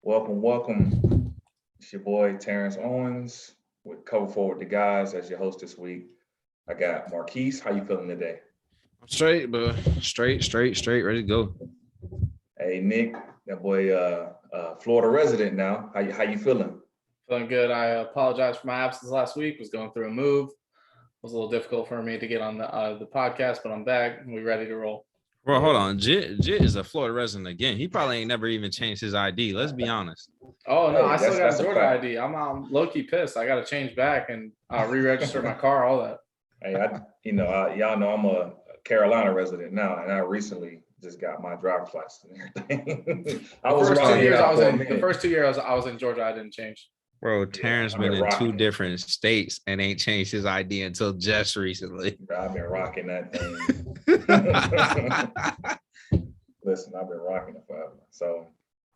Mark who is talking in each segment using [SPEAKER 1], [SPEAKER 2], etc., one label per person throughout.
[SPEAKER 1] Welcome. It's your boy Terrance Owens with Cover Forward the Guys as your host this week. I got Marquise. How you feeling today?
[SPEAKER 2] I'm straight, but straight, ready to go.
[SPEAKER 1] Hey Nick, that boy Florida resident now. How you feeling?
[SPEAKER 3] Feeling good. I apologize for my absence last week. Was going through a move. It was a little difficult for me to get on the podcast, but I'm back and we're ready to roll.
[SPEAKER 2] Well, hold on. Jit is a Florida resident again. He probably ain't never even changed his ID. Let's be honest.
[SPEAKER 3] Oh no, I still got a Georgia ID. I'm low-key pissed. I got to change back and re-register my car, all that.
[SPEAKER 1] Hey, y'all know I'm a Carolina resident now, and I recently just got my driver's license and everything.
[SPEAKER 3] The first 2 years I was in Georgia, I didn't change.
[SPEAKER 2] Bro, Terrance been in two different states and ain't changed his ID until just recently.
[SPEAKER 1] I've been rocking that thing. Listen, I've been rocking it forever. So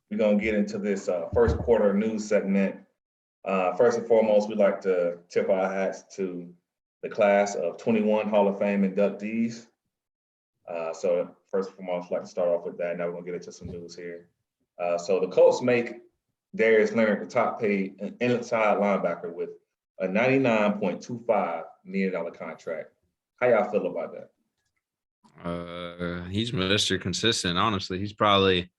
[SPEAKER 1] we're going to get into this first quarter news segment. First and foremost, we'd like to tip our hats to the class of 21 Hall of Fame inductees. So first and foremost, I'd like to start off with that. Now we're going to get into some news here. So the Colts make Darius Leonard the top paid inside linebacker with a $99.25 million contract. How y'all feel about that?
[SPEAKER 2] He's Mr. Consistent, honestly. He's probably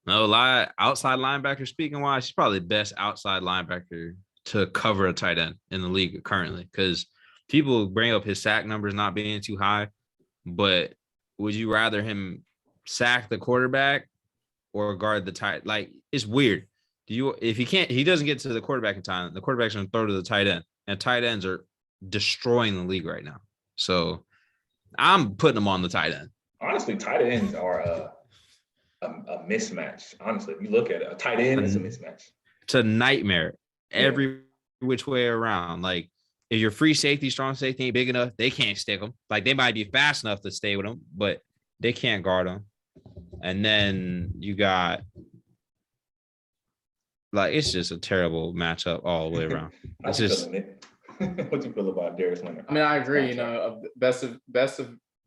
[SPEAKER 2] outside linebacker speaking wise, he's probably the best outside linebacker to cover a tight end in the league currently. Because people bring up his sack numbers not being too high, but would you rather him sack the quarterback or guard the tight? Like, it's weird. If he doesn't get to the quarterback in time, the quarterback's gonna throw to the tight end, and tight ends are destroying the league right now. So I'm putting them on the tight end.
[SPEAKER 1] Honestly, tight ends are a mismatch. Honestly, if you look at it, a tight end is a mismatch.
[SPEAKER 2] It's a nightmare every which way around. Like, if your free safety, strong safety ain't big enough, they can't stick them. Like, they might be fast enough to stay with them, but they can't guard them. And then you got, like, it's just a terrible matchup all the way around. It's just.
[SPEAKER 1] What do you feel about Darius Leonard?
[SPEAKER 3] I mean, I agree. You know, best of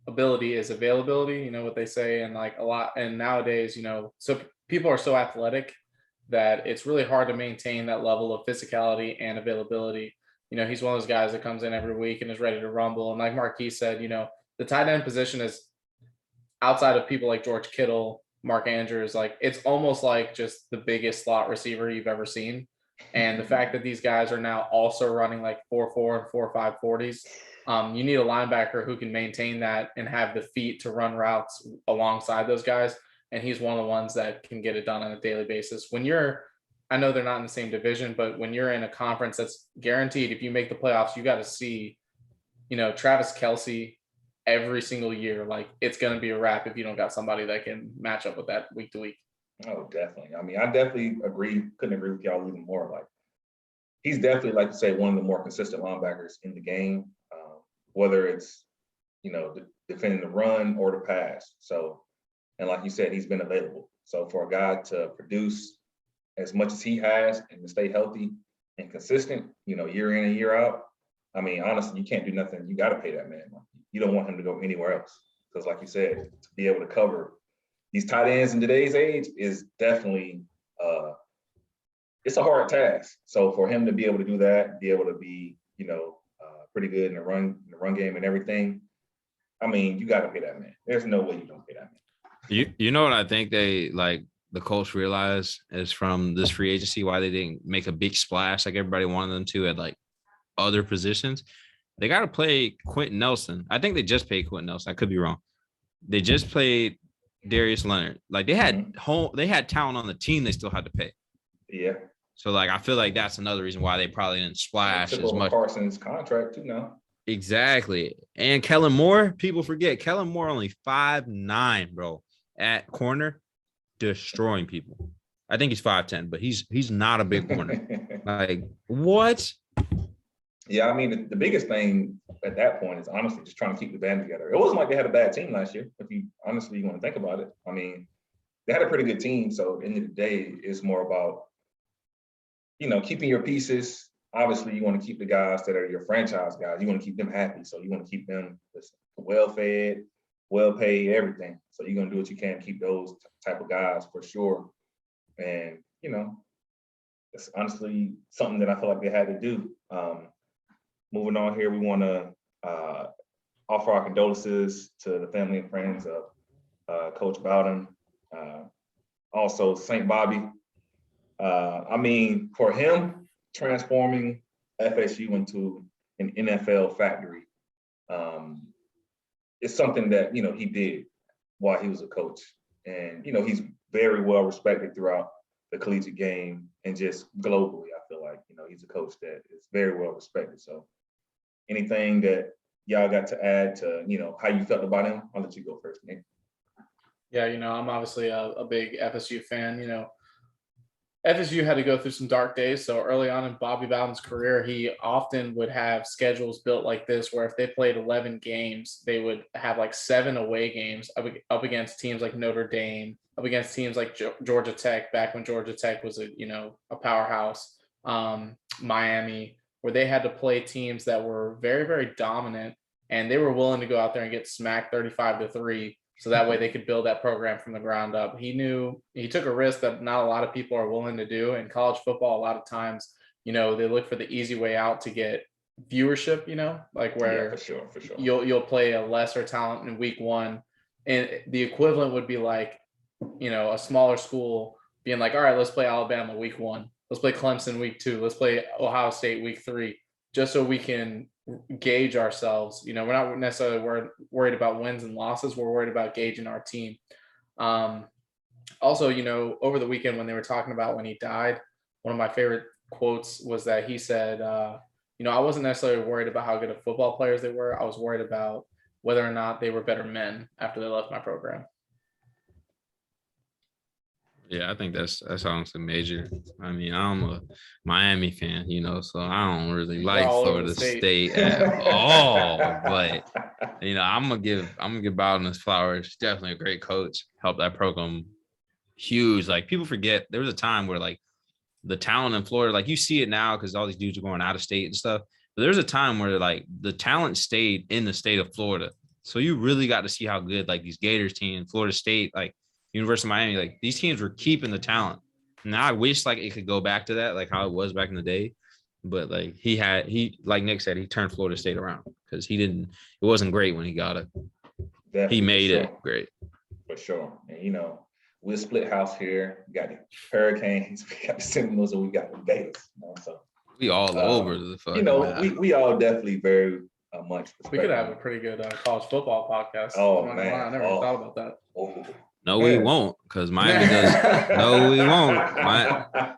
[SPEAKER 3] ability is availability. You know what they say, and like a lot. And nowadays, you know, so people are so athletic that it's really hard to maintain that level of physicality and availability. You know, he's one of those guys that comes in every week and is ready to rumble. And like Marquise said, you know, the tight end position is outside of people like George Kittle, Mark Andrews, like it's almost like just the biggest slot receiver you've ever seen. And the fact that these guys are now also running like 4.4 and 4.5 40s, you need a linebacker who can maintain that and have the feet to run routes alongside those guys. And he's one of the ones that can get it done on a daily basis. I know they're not in the same division, but when you're in a conference that's guaranteed, if you make the playoffs, you got to see, you know, Travis Kelce every single year. Like, it's going to be a wrap if you don't got somebody that can match up with that week to week.
[SPEAKER 1] Oh, definitely. I mean, I definitely couldn't agree with y'all even more. Like, he's definitely, like you say, one of the more consistent linebackers in the game, whether it's, you know, defending the run or the pass. So, and like you said, he's been available. So for a guy to produce as much as he has and to stay healthy and consistent, you know, year in and year out, I mean, honestly, you can't do nothing. You got to pay that man. You don't want him to go anywhere else. Because like you said, to be able to cover these tight ends in today's age is definitely it's a hard task. So for him to be able to do that, be able to be, you know, pretty good in the run game and everything, I mean, you got to pay that man. There's no way you don't pay that man.
[SPEAKER 2] You know what I think the Colts realize is from this free agency why they didn't make a big splash like everybody wanted them to at like other positions. They got to play Quentin Nelson. I think they just paid Quentin Nelson. I could be wrong. They just played Darius Leonard. Like, they had talent on the team they still had to pay.
[SPEAKER 1] Yeah.
[SPEAKER 2] So like, I feel like that's another reason why they probably didn't splash as much.
[SPEAKER 1] Carson's contract too now.
[SPEAKER 2] Exactly. And Kellen Moore, people forget Kellen Moore only 5'9", bro, at corner, destroying people. I think he's 5'10", but he's not a big corner. Like, what?
[SPEAKER 1] Yeah, I mean, the biggest thing at that point is honestly just trying to keep the band together. It wasn't like they had a bad team last year, if you honestly want to think about it. I mean, they had a pretty good team. So at the end of the day, it's more about, you know, keeping your pieces. Obviously, you want to keep the guys that are your franchise guys. You want to keep them happy. So you want to keep them well-fed, well-paid, everything. So you're going to do what you can to keep those type of guys for sure. And, you know, it's honestly something that I feel like they had to do. Moving on here, we want to offer our condolences to the family and friends of Coach Bowden. Also, St. Bobby. I mean, for him, transforming FSU into an NFL factory, it's something that, he did while he was a coach. And, he's very well respected throughout the collegiate game and just globally. I feel like, he's a coach that is very well respected. So anything that y'all got to add to, how you felt about him? I'll let you go first, Nick.
[SPEAKER 3] Yeah, I'm obviously a big FSU fan. FSU had to go through some dark days. So early on in Bobby Bowden's career, he often would have schedules built like this, where if they played 11 games, they would have like 7 away games up against teams like Notre Dame, up against teams like Georgia Tech, back when Georgia Tech was a powerhouse, Miami, where they had to play teams that were very, very dominant, and they were willing to go out there and get smacked 35-3. So that way they could build that program from the ground up. He took a risk that not a lot of people are willing to do. In college football, a lot of times, they look for the easy way out to get viewership, like where
[SPEAKER 1] for sure.
[SPEAKER 3] You'll play a lesser talent in week 1. And the equivalent would be like, a smaller school being like, all right, let's play Alabama week 1. Let's play Clemson week 2. Let's play Ohio State week 3, just so we can gauge ourselves. We're not necessarily worried about wins and losses. We're worried about gauging our team. Also, over the weekend when they were talking about when he died, one of my favorite quotes was that he said, I wasn't necessarily worried about how good of football players they were. I was worried about whether or not they were better men after they left my program.
[SPEAKER 2] Yeah, I think that's honestly major. I mean, I'm a Miami fan, so I don't really like Florida State at all. But I'm gonna give Bowden his flowers. Definitely a great coach. Helped that program huge. Like, people forget there was a time where like the talent in Florida, like you see it now because all these dudes are going out of state and stuff. But there's a time where like the talent stayed in the state of Florida. So you really got to see how good like these Gators team, Florida State, like University of Miami, like these teams were keeping the talent. Now I wish like it could go back to that, like how it was back in the day. But like he like Nick said, he turned Florida State around because it wasn't great when he got it. Definitely, he made it great.
[SPEAKER 1] For sure. And we're split house here. We got the Hurricanes, we got the Seminoles, and we got the Gators. So
[SPEAKER 2] we all over the fuck.
[SPEAKER 1] We all definitely very much.
[SPEAKER 3] We could have a pretty good college football podcast.
[SPEAKER 1] Oh man,
[SPEAKER 3] I never thought about that.
[SPEAKER 1] Oh.
[SPEAKER 2] No, we won't, because Miami does. No, we won't.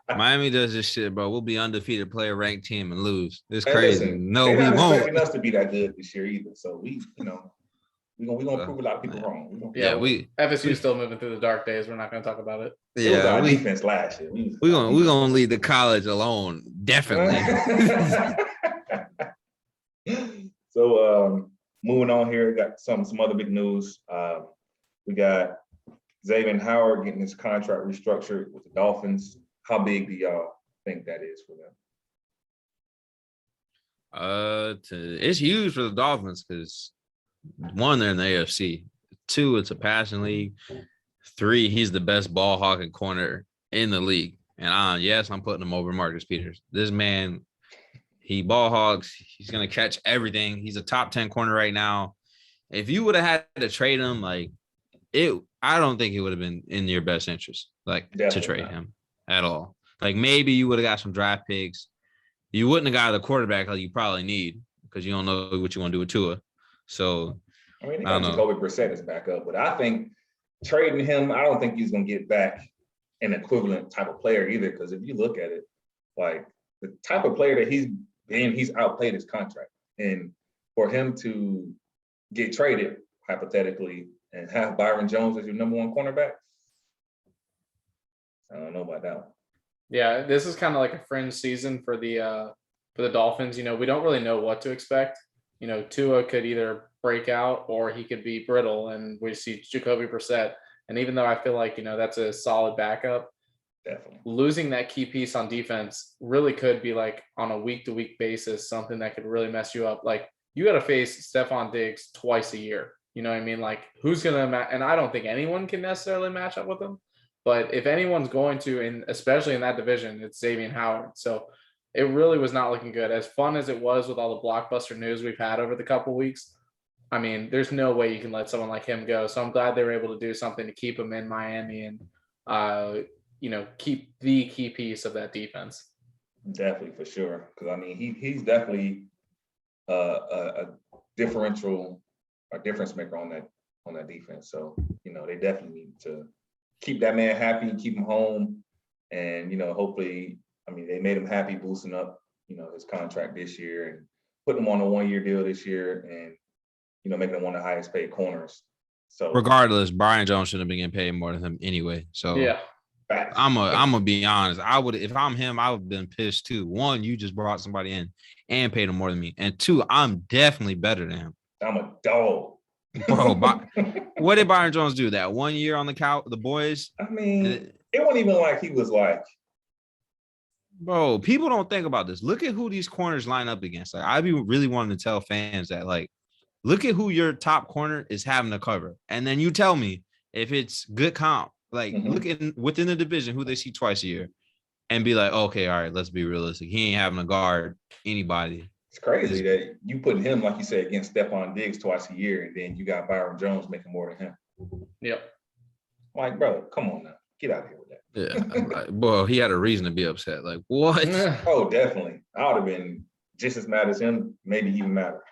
[SPEAKER 2] Miami does this shit, bro. We'll be undefeated, play a ranked team, and lose. It's crazy.
[SPEAKER 1] Listen,
[SPEAKER 2] no, we won't.
[SPEAKER 1] Expecting us to be that good this year either. So we gonna prove a lot of people wrong.
[SPEAKER 3] FSU still moving through the dark days. We're not gonna talk about it.
[SPEAKER 1] Yeah, it was our defense last year.
[SPEAKER 2] We're gonna leave the college alone, definitely.
[SPEAKER 1] So moving on here, got some other big news. We got Xavier and Howard getting his contract restructured with the Dolphins. How big do y'all think that is for them?
[SPEAKER 2] It's huge for the Dolphins because 1, they're in the AFC. 2, it's a passing league. 3, he's the best ball hawking corner in the league. And yes, I'm putting him over Marcus Peters. This man, he ball hogs. He's gonna catch everything. He's a top 10 corner right now. If you would have had to trade him, I don't think it would have been in your best interest, to trade him at all. Like, maybe you would have got some draft picks. You wouldn't have got the quarterback like you probably need because you don't know what you want to do with Tua. So,
[SPEAKER 1] I mean, they got Jacoby Brissett as backup, but I think trading him, I don't think he's going to get back an equivalent type of player either. Because if you look at it, like the type of player that he's been, he's outplayed his contract. And for him to get traded, hypothetically, and have Byron Jones as your number 1 cornerback, I don't know about that one.
[SPEAKER 3] Yeah, this is kind of like a fringe season for the Dolphins. We don't really know what to expect. Tua could either break out or he could be brittle, and we see Jacoby Brissett. And even though I feel like that's a solid backup,
[SPEAKER 1] definitely
[SPEAKER 3] losing that key piece on defense really could be like on a week-to-week basis something that could really mess you up. Like, you got to face Stephon Diggs twice a year. You know what I mean? Like, who's going to and I don't think anyone can necessarily match up with him. But if anyone's going to, and especially in that division, it's Xavier Howard. So it really was not looking good. As fun as it was with all the blockbuster news we've had over the couple weeks, I mean, there's no way you can let someone like him go. So I'm glad they were able to do something to keep him in Miami and, keep the key piece of that defense.
[SPEAKER 1] Definitely, for sure. Because I mean, he's definitely a difference maker on that defense. So they definitely need to keep that man happy, keep him home, and hopefully, I mean, they made him happy boosting up his contract this year and putting him on a 1-year deal this year, and making him one of the highest paid corners. So
[SPEAKER 2] regardless, Byron Jones shouldn't have been getting paid more than him anyway. So
[SPEAKER 3] yeah.
[SPEAKER 2] I'm gonna be honest. I would, if I'm him, I would have been pissed too. One, you just brought somebody in and paid him more than me, and two, I'm definitely better than him.
[SPEAKER 1] I'm a dog,
[SPEAKER 2] bro. What did Byron Jones do that 1 year on the boys?
[SPEAKER 1] I mean, it wasn't even like he was like.
[SPEAKER 2] Bro, people don't think about this. Look at who these corners line up against. Like, I be really wanting to tell fans that, like, look at who your top corner is having to cover, and then you tell me if it's good comp. Like, look at within the division who they see twice a year, and be like, okay, all right, let's be realistic. He ain't having to guard anybody.
[SPEAKER 1] It's crazy that you put him, like you said, against Stephon Diggs twice a year, and then you got Byron Jones making more than him.
[SPEAKER 3] Yep.
[SPEAKER 1] Like, bro, come on now, get out of here with that.
[SPEAKER 2] Yeah, like, well, he had a reason to be upset. Like, what?
[SPEAKER 1] Oh, definitely. I would have been just as mad as him, maybe even madder.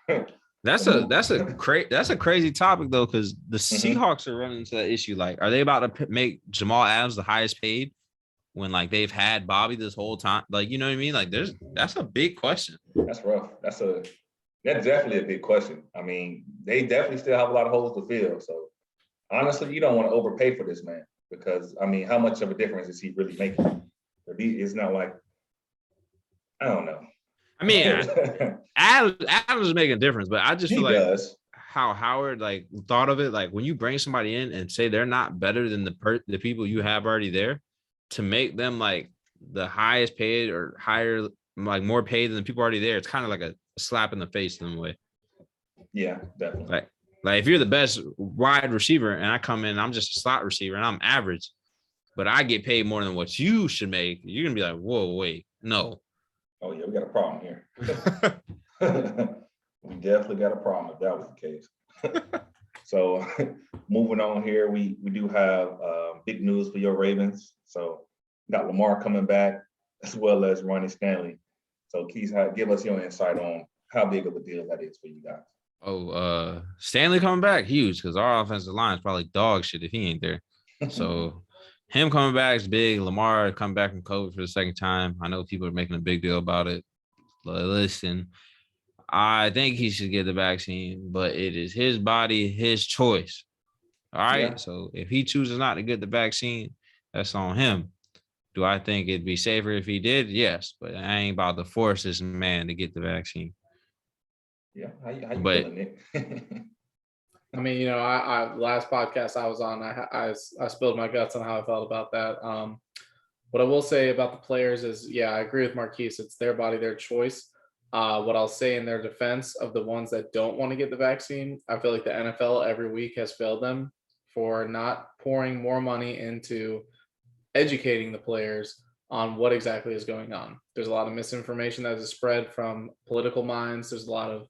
[SPEAKER 2] That's a crazy topic though, because the Seahawks are running into that issue. Like, are they about to make Jamal Adams the highest paid when like they've had Bobby this whole time? Like, you know what I mean? Like, that's a big question.
[SPEAKER 1] That's rough. That's definitely a big question. I mean, they definitely still have a lot of holes to fill. So honestly, you don't want to overpay for this man, because I mean, how much of a difference is he really making? It's not like, I don't know.
[SPEAKER 2] I mean, Adams is making a difference, but I just feel like how Howard like thought of it. Like, when you bring somebody in and say they're not better than the people you have already there, to make them like the highest paid or higher, like more paid than the people already there, it's kind of like a slap in the face in a way.
[SPEAKER 1] Yeah, definitely.
[SPEAKER 2] Like if you're the best wide receiver and I come in, I'm just a slot receiver and I'm average, but I get paid more than what you should make, you're gonna be like, whoa, wait, no.
[SPEAKER 1] Oh yeah, we got a problem here. We definitely got a problem if that was the case. So moving on here, we do have big news for your Ravens. So got Lamar coming back as well as Ronnie Stanley. So Keith, give us your insight on how big of a deal that is for you guys.
[SPEAKER 2] Oh, Stanley coming back, huge, because our offensive line is probably dog shit if he ain't there. So him coming back is big. Lamar coming back from COVID for the second time. I know people are making a big deal about it. Listen, I think he should get the vaccine, but it is his body, his choice. All right. Yeah. So if he chooses not to get the vaccine, that's on him. Do I think it'd be safer if he did? Yes, but I ain't about to force this man to get the vaccine.
[SPEAKER 1] Yeah, how you feeling, Nick?
[SPEAKER 3] I mean, I last podcast I was on, I spilled my guts on how I felt about that. What I will say about the players is, yeah, I agree with Marquise. It's their body, their choice. What I'll say in their defense of the ones that don't want to get the vaccine, I feel like the NFL every week has failed them for not pouring more money into educating the players on what exactly is going on. There's a lot of misinformation that is spread from political minds. There's a lot of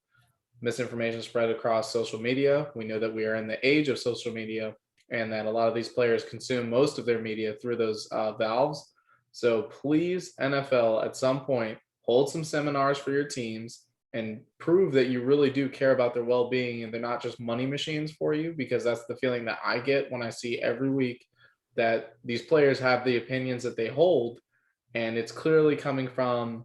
[SPEAKER 3] misinformation spread across social media. We know that we are in the age of social media and that a lot of these players consume most of their media through those valves. So please, NFL, at some point, hold some seminars for your teams and prove that you really do care about their well-being and they're not just money machines for you, because that's the feeling that I get when I see every week that these players have the opinions that they hold, and it's clearly coming from,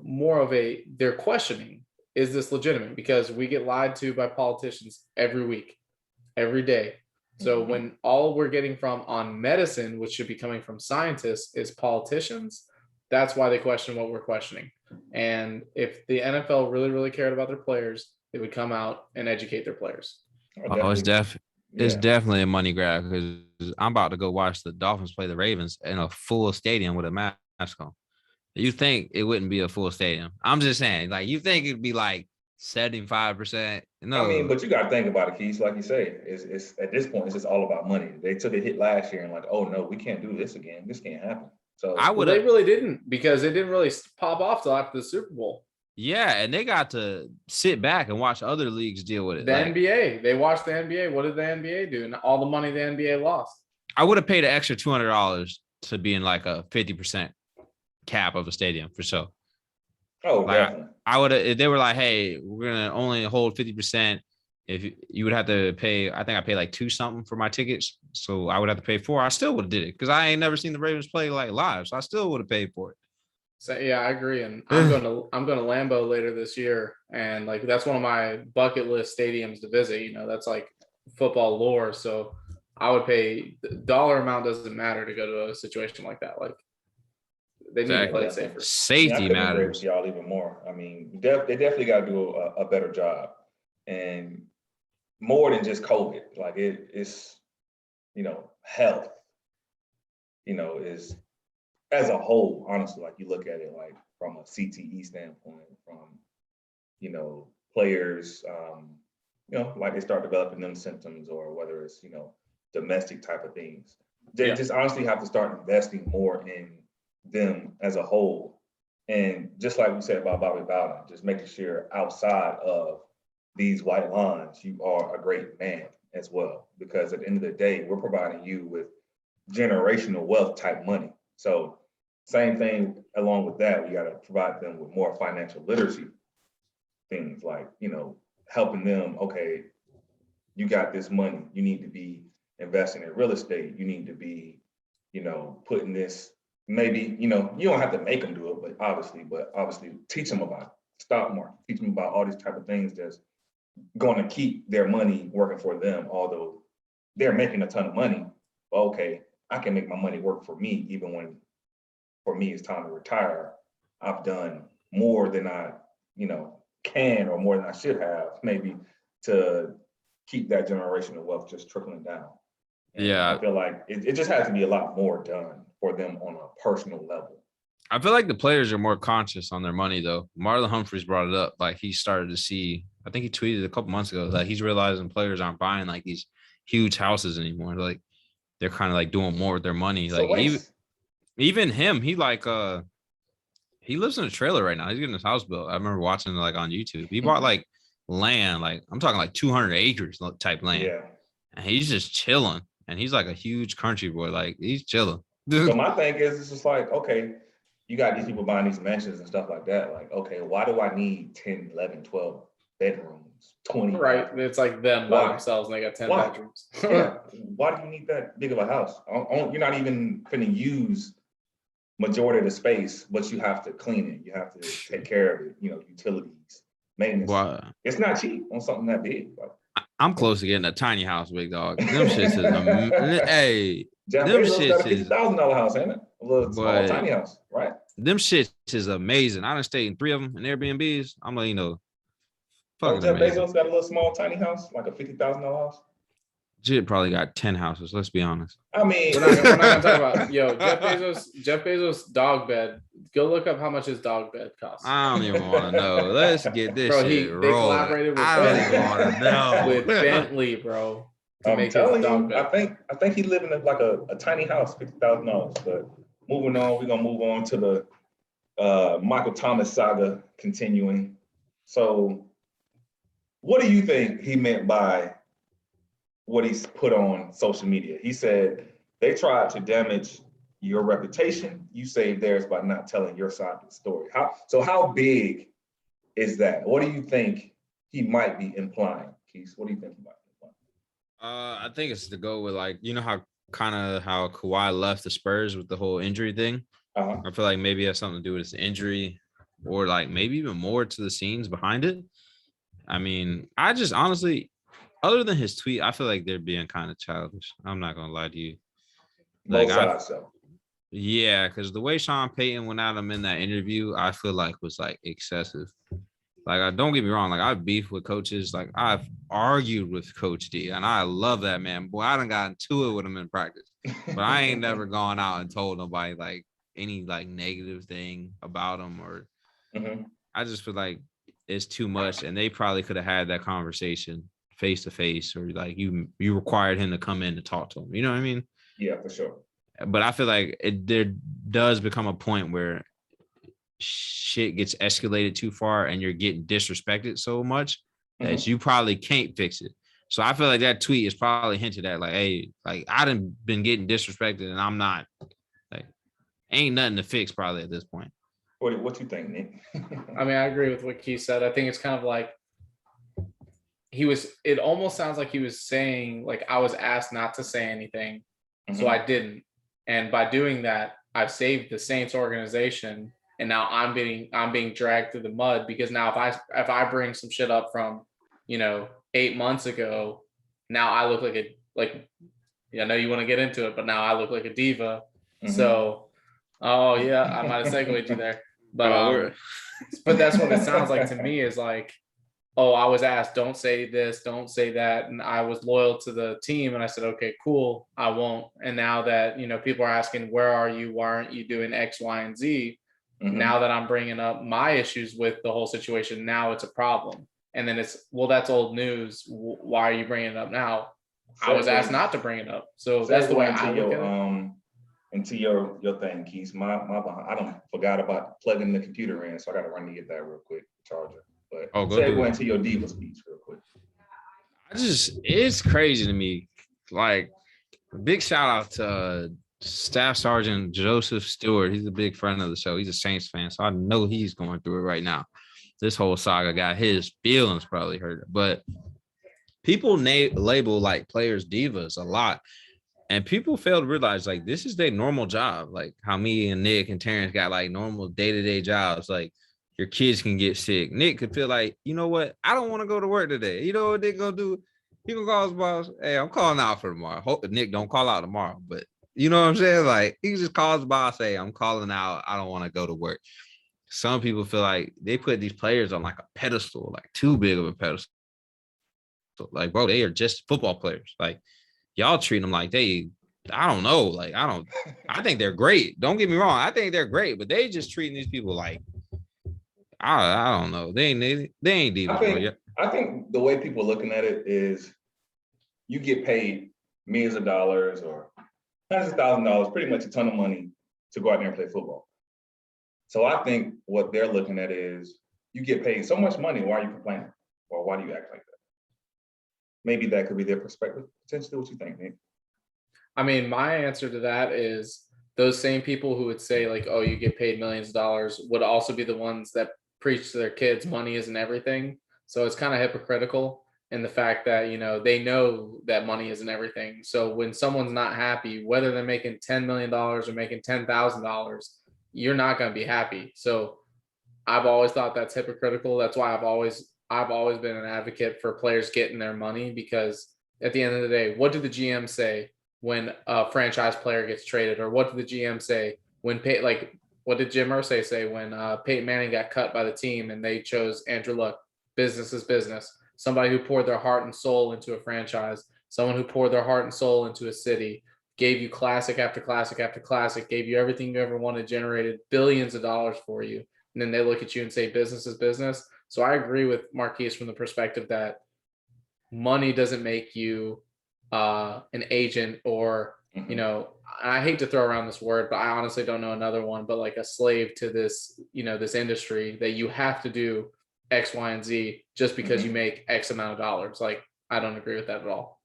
[SPEAKER 3] more of they're questioning, is this legitimate? Because we get lied to by politicians every week, every day. So when all we're getting from on medicine, which should be coming from scientists, is politicians, that's why they question what we're questioning. And if the NFL really, really cared about their players, they would come out and educate their players.
[SPEAKER 2] It's definitely a money grab, because I'm about to go watch the Dolphins play the Ravens in a full stadium with a mask on. You think it wouldn't be a full stadium? I'm just saying, like, you think it'd be like 75%. No,
[SPEAKER 1] I mean, but you got to think about it, Keith. Like you say, it's at this point, it's just all about money. They took a hit last year and like, oh no, we can't do this again. This can't happen. So
[SPEAKER 2] I
[SPEAKER 3] Well,
[SPEAKER 2] would
[SPEAKER 3] they
[SPEAKER 2] have.
[SPEAKER 3] really didn't, because it didn't really pop off till after the Super Bowl.
[SPEAKER 2] Yeah, and they got to sit back and watch other leagues deal with it.
[SPEAKER 3] The
[SPEAKER 2] Like,
[SPEAKER 3] NBA, they watched the NBA. What did the NBA do? And all the money the NBA lost.
[SPEAKER 2] I would have paid an extra $200 to be in like a 50% cap of a stadium for sure.
[SPEAKER 1] oh,
[SPEAKER 2] Like,
[SPEAKER 1] definitely.
[SPEAKER 2] I would have. If they were like, "Hey, we're gonna only hold 50%," if you would have to pay, I think I paid like $2 something for my tickets, so I would have to pay $4. I still would have did it because I ain't never seen the Ravens play like live, so I still would have paid for it.
[SPEAKER 3] So yeah, I agree. And I'm going to Lambeau later this year, and like that's one of my bucket list stadiums to visit. You know, that's like football lore. So I would pay. The dollar amount doesn't matter to go to a situation like that. Like they need to play it safer.
[SPEAKER 2] Safety
[SPEAKER 1] I couldn't agree
[SPEAKER 2] matters.
[SPEAKER 1] with y'all even more. I mean, they definitely got to do a better job, and more than just COVID. Like it's, health. Is as a whole. Honestly, like you look at it, like from a CTE standpoint, from players, like they start developing them symptoms, or whether it's domestic type of things. They just honestly have to start investing more in them as a whole. And just like we said about Bobby Bowden, just making sure outside of these white lines, you are a great man as well. Because at the end of the day, we're providing you with generational wealth type money. So same thing along with that, we got to provide them with more financial literacy things, like, helping them, okay, you got this money, you need to be investing in real estate, you need to be, putting this, maybe, you don't have to make them do it, but obviously teach them about stock market, teach them about all these type of things that's going to keep their money working for them, although they're making a ton of money. Okay, I can make my money work for me, even when for me it's time to retire. I've done more than I, can, or more than I should have, maybe, to keep that generational wealth just trickling down. And
[SPEAKER 2] Yeah.
[SPEAKER 1] I feel like it just has to be a lot more done for them on a personal level.
[SPEAKER 2] I feel like the players are more conscious on their money, though. Marlon Humphreys brought it up. Like, he started to see, I think he tweeted a couple months ago, that he's realizing players aren't buying like these huge houses anymore. Like, they're kind of like doing more with their money.
[SPEAKER 1] So
[SPEAKER 2] Like, even him, he lives in a trailer right now. He's getting his house built. I remember watching like on YouTube. He bought like land, like I'm talking like 200 acres type land.
[SPEAKER 1] Yeah.
[SPEAKER 2] And he's just chilling. And he's like a huge country boy. Like, he's chilling.
[SPEAKER 1] So my thing is, it's just like, okay, you got these people buying these mansions and stuff like that. Like, okay, why do I need 10, 11, 12 bedrooms, 20?
[SPEAKER 3] Right. It's like them by
[SPEAKER 1] Why?
[SPEAKER 3] themselves and they got 10
[SPEAKER 1] Why?
[SPEAKER 3] bedrooms.
[SPEAKER 1] Yeah. Why do you need that big of a house? You're not even going to use majority of the space, but you have to clean it. You have to take care of it, utilities, maintenance.
[SPEAKER 2] Wow.
[SPEAKER 1] It's not cheap on something that big. Like,
[SPEAKER 2] I'm close to getting a tiny house, big dog. Them shits is hey,
[SPEAKER 1] Jeff
[SPEAKER 2] them
[SPEAKER 1] Bezos got a
[SPEAKER 2] shits is
[SPEAKER 1] $50,000 house, ain't it? A little small,
[SPEAKER 2] But-
[SPEAKER 1] tiny house, right?
[SPEAKER 2] them shits is amazing. I done stayed in 3 of them in Airbnbs. I'm like, fucking
[SPEAKER 1] Jeff
[SPEAKER 2] amazing.
[SPEAKER 1] Bezos got a little small, tiny house, like a $50,000 house.
[SPEAKER 2] Jit probably got 10 houses. Let's be honest.
[SPEAKER 1] I mean,
[SPEAKER 3] We're not gonna talk about Jeff Bezos dog bed. Go look up how much his dog bed costs.
[SPEAKER 2] I don't even want to know. Let's get this
[SPEAKER 3] Bro,
[SPEAKER 2] shit
[SPEAKER 3] they
[SPEAKER 2] rolling.
[SPEAKER 3] collaborated with
[SPEAKER 2] I don't even want to know.
[SPEAKER 3] with Bentley, bro, to
[SPEAKER 1] I'm
[SPEAKER 3] make his
[SPEAKER 1] telling
[SPEAKER 3] dog
[SPEAKER 1] you,
[SPEAKER 3] bed.
[SPEAKER 1] I think he living in like a tiny house, $50,000. But moving on, we're gonna move on to the Michael Thomas saga continuing. So, what do you think he meant by what he's put on social media? He said they tried to damage your reputation. You saved theirs by not telling your side of the story. How big is that? What do you think he might be implying, Keith? What do you think he might be implying?
[SPEAKER 2] I think it's to go with like, how Kawhi left the Spurs with the whole injury thing.
[SPEAKER 1] Uh-huh.
[SPEAKER 2] I feel like maybe it has something to do with his injury, or like maybe even more to the scenes behind it. I mean, I just honestly, other than his tweet, I feel like they're being kind of childish. I'm not gonna lie to you.
[SPEAKER 1] Both sides, so.
[SPEAKER 2] Yeah, because the way Sean Payton went at him in that interview, I feel like was like excessive. Like, don't get me wrong, like I've beefed with coaches, like I've argued with Coach D, and I love that man. Boy, I done got into it with him in practice, but I ain't never gone out and told nobody like any like negative thing about him, or I just feel like is too much, and they probably could have had that conversation face to face, or like you required him to come in to talk to him. You know what I mean?
[SPEAKER 1] Yeah, for sure.
[SPEAKER 2] But I feel like there does become a point where shit gets escalated too far and you're getting disrespected so much that you probably can't fix it. So I feel like that tweet is probably hinted at like, hey, like I done been getting disrespected and I'm not like, ain't nothing to fix probably at this point.
[SPEAKER 1] What you think, Nick?
[SPEAKER 3] I mean, I agree with what Keith said. I think it's kind of like it almost sounds like he was saying like I was asked not to say anything, so I didn't. And by doing that, I've saved the Saints organization, and now I'm being dragged through the mud because now if I bring some shit up from 8 months ago, now I look I know you want to get into it, but now I look like a diva. So, oh yeah, I might have segued you there, but but that's what it sounds like to me is like, oh, I was asked, don't say this, don't say that. And I was loyal to the team. And I said, okay, cool, I won't. And now that, people are asking, where are you? Why aren't you doing X, Y, and Z? Now that I'm bringing up my issues with the whole situation, now it's a problem. And then it's, well, that's old news. Why are you bringing it up now? I was asked not to bring it up. So that's the way I look at it.
[SPEAKER 1] Into your thing, Keith. I don't forgot about plugging the computer in, so I got to run to get that real quick, charger. But go into your diva speech real quick.
[SPEAKER 2] It's crazy to me. Like, big shout out to Staff Sergeant Joseph Stewart. He's a big friend of the show. He's a Saints fan, so I know he's going through it right now. This whole saga got his feelings probably hurt. But people label like players divas a lot. And people fail to realize like this is their normal job. Like how me and Nick and Terrance got like normal day-to-day jobs. Like your kids can get sick. Nick could feel like, you know what? I don't want to go to work today. You know what Nick gonna do? He gonna call his boss. Hey, I'm calling out for tomorrow. Hope Nick don't call out tomorrow. But you know what I'm saying? Like he just calls his boss. Hey, I'm calling out. I don't want to go to work. Some people feel like they put these players on like a pedestal, like too big of a pedestal. Like, bro, they are just football players. Like y'all treat them like I don't know. Like, I think they're great. Don't get me wrong. I think they're great, but they just treating these people like, I don't know. They ain't divas.
[SPEAKER 1] I think the way people are looking at it is you get paid millions of dollars or hundreds of $1,000s, pretty much a ton of money to go out there and play football. So I think what they're looking at is you get paid so much money. Why are you complaining? Or why do you act like that? Maybe that could be their perspective. Potentially, what you think, Nick?
[SPEAKER 3] I mean, my answer to that is those same people who would say like, oh, you get paid millions of dollars would also be the ones that preach to their kids money isn't everything. So it's kind of hypocritical in the fact that, they know that money isn't everything. So when someone's not happy, whether they're making $10 million or making $10,000, you're not going to be happy. So I've always thought that's hypocritical. That's why I've always been an advocate for players getting their money, because at the end of the day, what do the GM say when a franchise player gets traded? Or what did the GM say when what did Jim Irsay say when Peyton Manning got cut by the team and they chose Andrew Luck? Business is business. Somebody who poured their heart and soul into a franchise, someone who poured their heart and soul into a city, gave you classic after classic after classic, gave you everything you ever wanted, generated billions of dollars for you. And then they look at you and say, business is business. So I agree with Marquise from the perspective that money doesn't make you an agent or, I hate to throw around this word, but I honestly don't know another one, but like a slave to this, this industry that you have to do X, Y, and Z just because you make X amount of dollars. Like, I don't agree with that at all.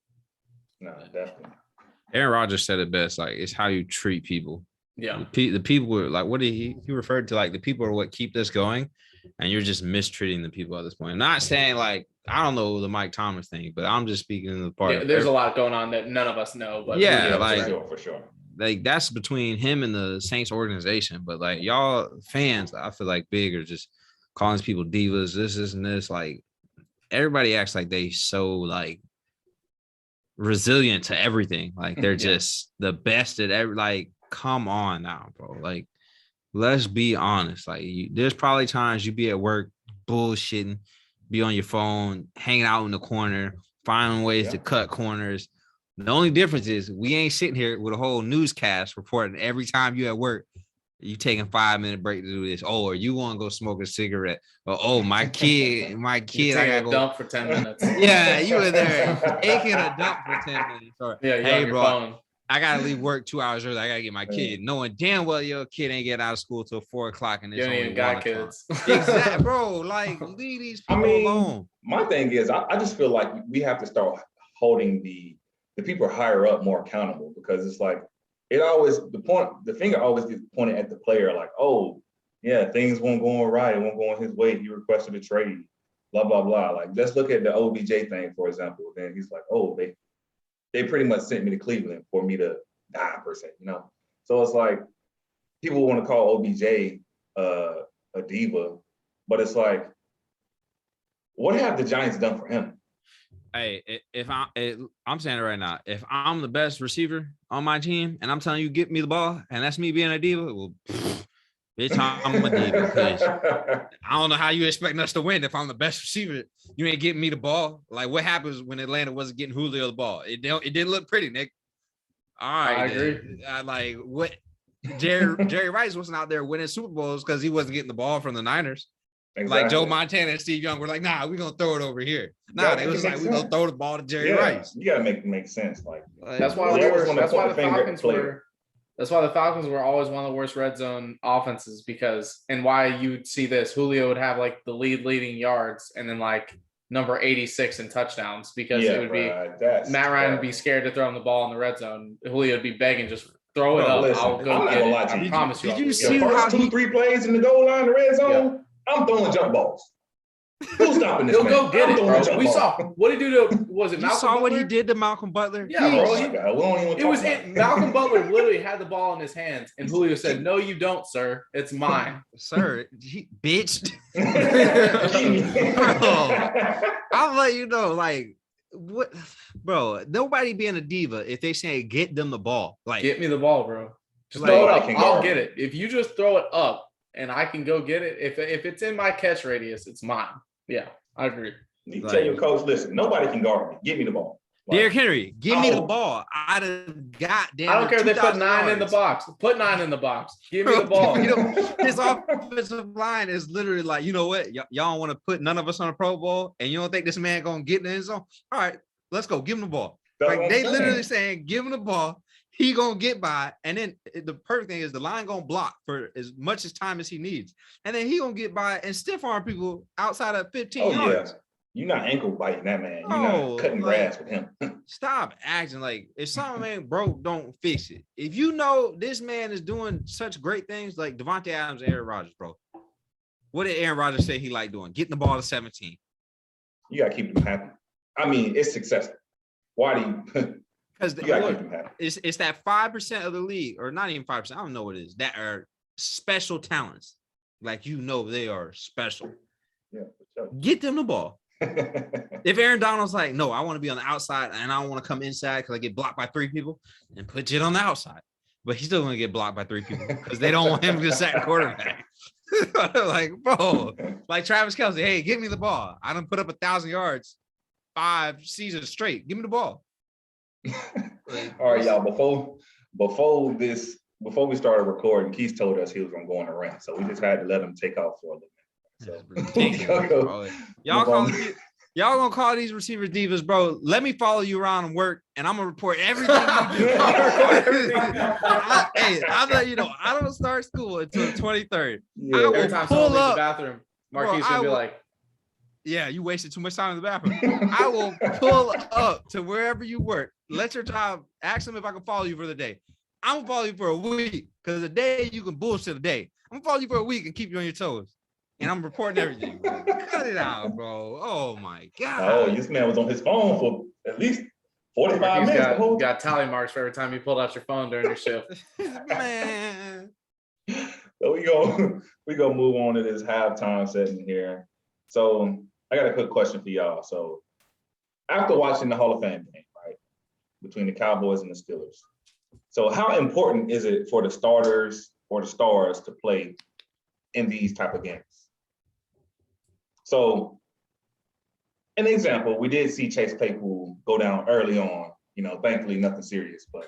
[SPEAKER 1] No, definitely.
[SPEAKER 2] Aaron Rodgers said it best. Like, it's how you treat people.
[SPEAKER 3] Yeah.
[SPEAKER 2] The people were like, what did he referred to? Like, the people are what keep this going. And you're just mistreating the people at this point. I'm not saying like, I don't know the Mike Thomas thing, but I'm just speaking in the part.
[SPEAKER 3] Yeah, there's a lot going on that none of us know. But
[SPEAKER 2] yeah, like
[SPEAKER 1] for sure.
[SPEAKER 2] Like that's between him and the Saints organization. But like y'all fans, I feel like big are just calling people divas, this and this. Like everybody acts like they so like resilient to everything. Like they're just the best at every. Like, come on now, bro. Like, let's be honest. Like, there's probably times you be at work bullshitting, be on your phone, hanging out in the corner, finding ways to cut corners. The only difference is we ain't sitting here with a whole newscast reporting every time you at work You taking 5-minute break to do this. Oh, or you want to go smoke a cigarette. Or, oh, my kid, I
[SPEAKER 3] Taking
[SPEAKER 2] gotta
[SPEAKER 3] a
[SPEAKER 2] go
[SPEAKER 3] dump for 10 minutes.
[SPEAKER 2] Yeah, you were there taking a dump for 10 minutes. Or,
[SPEAKER 3] Yeah,
[SPEAKER 2] hey,
[SPEAKER 3] on your
[SPEAKER 2] bro,
[SPEAKER 3] phone.
[SPEAKER 2] I gotta leave work 2 hours early. I gotta get my kid, knowing damn well your kid ain't get out of school till 4 o'clock and it's
[SPEAKER 3] You don't
[SPEAKER 2] only
[SPEAKER 3] even got
[SPEAKER 2] 1
[SPEAKER 3] kids.
[SPEAKER 2] Exactly, bro. Like, leave these people alone.
[SPEAKER 1] My thing is, I just feel like we have to start holding the people higher up more accountable, because it's like the finger always gets pointed at the player, like, oh yeah, things won't go right, it won't go on his way. He requested a trade, blah blah blah. Like, let's look at the OBJ thing for example. Then he's like, oh, they pretty much sent me to Cleveland for me to die per se, you know. So it's like people want to call OBJ a diva, but it's like, what have the Giants done for him?
[SPEAKER 2] Hey, I'm saying it right now. If I'm the best receiver on my team and I'm telling you, get me the ball, and that's me being a diva, well, bitch, I'm a diva. 'Cause I don't know how you expect us to win if I'm the best receiver. You ain't getting me the ball. Like, what happens when Atlanta wasn't getting Julio the ball? It didn't look pretty, Nick. All right,
[SPEAKER 3] I agree.
[SPEAKER 2] Like, what? Jerry Rice wasn't out there winning Super Bowls because he wasn't getting the ball from the Niners. Exactly. Like Joe Montana and Steve Young were like, nah, we're gonna throw it over here. Nah, they was like, we're gonna throw the ball to Jerry Rice.
[SPEAKER 1] You gotta make sense. Like,
[SPEAKER 3] that's why the Falcons were always one of the worst red zone offenses, because, and why you'd see this, Julio would have like the leading yards and then like number 86 in touchdowns, because it would be Matt Ryan would be scared to throw him the ball in the red zone. Julio would be begging, just throw it up.
[SPEAKER 1] Listen,
[SPEAKER 3] I'll go get it. I promise you.
[SPEAKER 2] Did you see
[SPEAKER 1] the first 2-3 plays in the goal line, the red zone? Yeah. I'm throwing jump balls. Who's stopping this?
[SPEAKER 3] He'll go get it, bro. We saw what he do to, was it Malcolm Butler?
[SPEAKER 2] You saw what he did to Malcolm Butler?
[SPEAKER 3] Yeah, bro. Malcolm Butler literally had the ball in his hands, and Julio said, "No, you don't, sir. It's mine."
[SPEAKER 2] Sir, bitch. I'll let you know, like, what, bro, nobody being a diva if they say get them the ball. Like,
[SPEAKER 3] get me the ball, bro. Just throw it up. I'll get it. If you just throw it up and I can go get it, if it's in my catch radius, it's mine. Yeah, I agree.
[SPEAKER 1] You tell your coach, listen, nobody can guard me. Give me the ball.
[SPEAKER 2] Like, Derrick Henry, give me the ball. I
[SPEAKER 3] don't care if they put 9 in the box. Put 9 in the box. Give me the ball.
[SPEAKER 2] His offensive line is literally like, you know what? Y'all want to put none of us on a Pro Bowl, and you don't think this man gonna get in the end zone? All right, let's go. Give him the ball. Like, they literally saying, give him the ball. He gonna get by, and then the perfect thing is the line gonna block for as much as time as he needs, and then he gonna get by and stiff arm people outside of 15 yards.
[SPEAKER 1] Yeah. You're not ankle biting that man. You're not cutting grass with him.
[SPEAKER 2] Stop acting like if something ain't broke, don't fix it. If you know this man is doing such great things like Devontae Adams and Aaron Rodgers, bro. What did Aaron Rodgers say he liked doing? Getting the ball to 17.
[SPEAKER 1] You gotta keep them happy. I mean, it's successful. Why do you? Because
[SPEAKER 2] it's that 5% of the league, or not even 5%. I don't know what it is, that are special talents. Like, you know, they are special.
[SPEAKER 1] Yeah, for sure.
[SPEAKER 2] Get them the ball. If Aaron Donald's like, no, I want to be on the outside and I don't want to come inside because I get blocked by 3 people, and put it on the outside. But he's still going to get blocked by 3 people because they don't want him to sack quarterback. Like, bro, like Travis Kelce, hey, give me the ball. I done put up 1,000 yards 5 seasons straight. Give me the ball.
[SPEAKER 1] All right, y'all. Before we started recording, Keith told us he was gonna go on a rant, so we just had to let him take off for a little bit. So
[SPEAKER 2] y'all gonna call these receivers divas, bro? Let me follow you around and work, and I'm gonna report everything you do. I'll let you know. I don't start school until the 23rd.
[SPEAKER 3] Yeah. Every time someone leaves the bathroom, Marquise will be like,
[SPEAKER 2] yeah, you wasted too much time in the bathroom. I will pull up to wherever you work. Let your job, ask them if I can follow you for the day. I'm gonna follow you for a week, because a day you can bullshit a day. I'm gonna follow you for a week and keep you on your toes. And I'm reporting everything. Cut it out, bro. Oh my God.
[SPEAKER 1] Oh, this man was on his phone for at least 45 minutes.
[SPEAKER 3] Got tally marks for every time you pulled out your phone during your shift.
[SPEAKER 2] Man.
[SPEAKER 1] So we go move on to this halftime setting here. So I got a quick question for y'all. So after watching the Hall of Fame game, right, between the Cowboys and the Steelers, so how important is it for the starters or the stars to play in these type of games? So an example, we did see Chase Claypool go down early on, thankfully nothing serious, but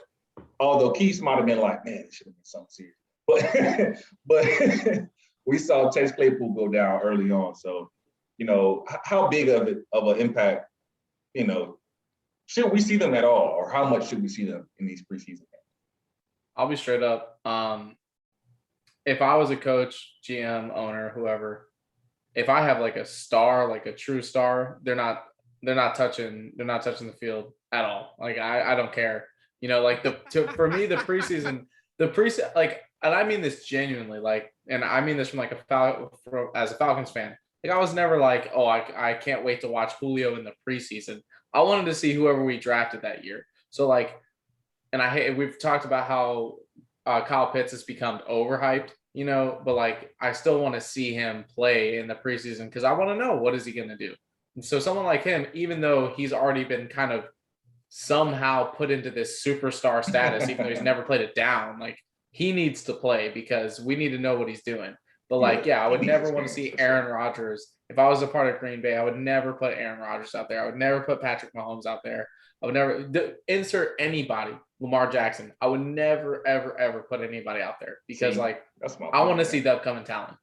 [SPEAKER 1] although Keith might have been like, man, it should have been something serious. but we saw Chase Claypool go down early on. So, how big of an impact, should we see them at all, or how much should we see them in these preseason games?
[SPEAKER 3] I'll be straight up. If I was a coach, GM, owner, whoever, if I have like a star, like a true star, they're not touching the field at all. Like I don't care. For me, the preseason, like, and I mean this genuinely, like, and I mean this from like as a Falcons fan. Like I was never like, oh, I can't wait to watch Julio in the preseason. I wanted to see whoever we drafted that year. So like, and we've talked about how Kyle Pitts has become overhyped, but like I still want to see him play in the preseason because I want to know what is he going to do. And so someone like him, even though he's already been kind of somehow put into this superstar status, even though he's never played it down, like he needs to play because we need to know what he's doing. But like, yeah, I would never want to see Aaron Rodgers. If I was a part of Green Bay, I would never put Aaron Rodgers out there. I would never put Patrick Mahomes out there. I would never insert anybody, Lamar Jackson. I would never, ever, ever put anybody out there because I want to see the upcoming talent.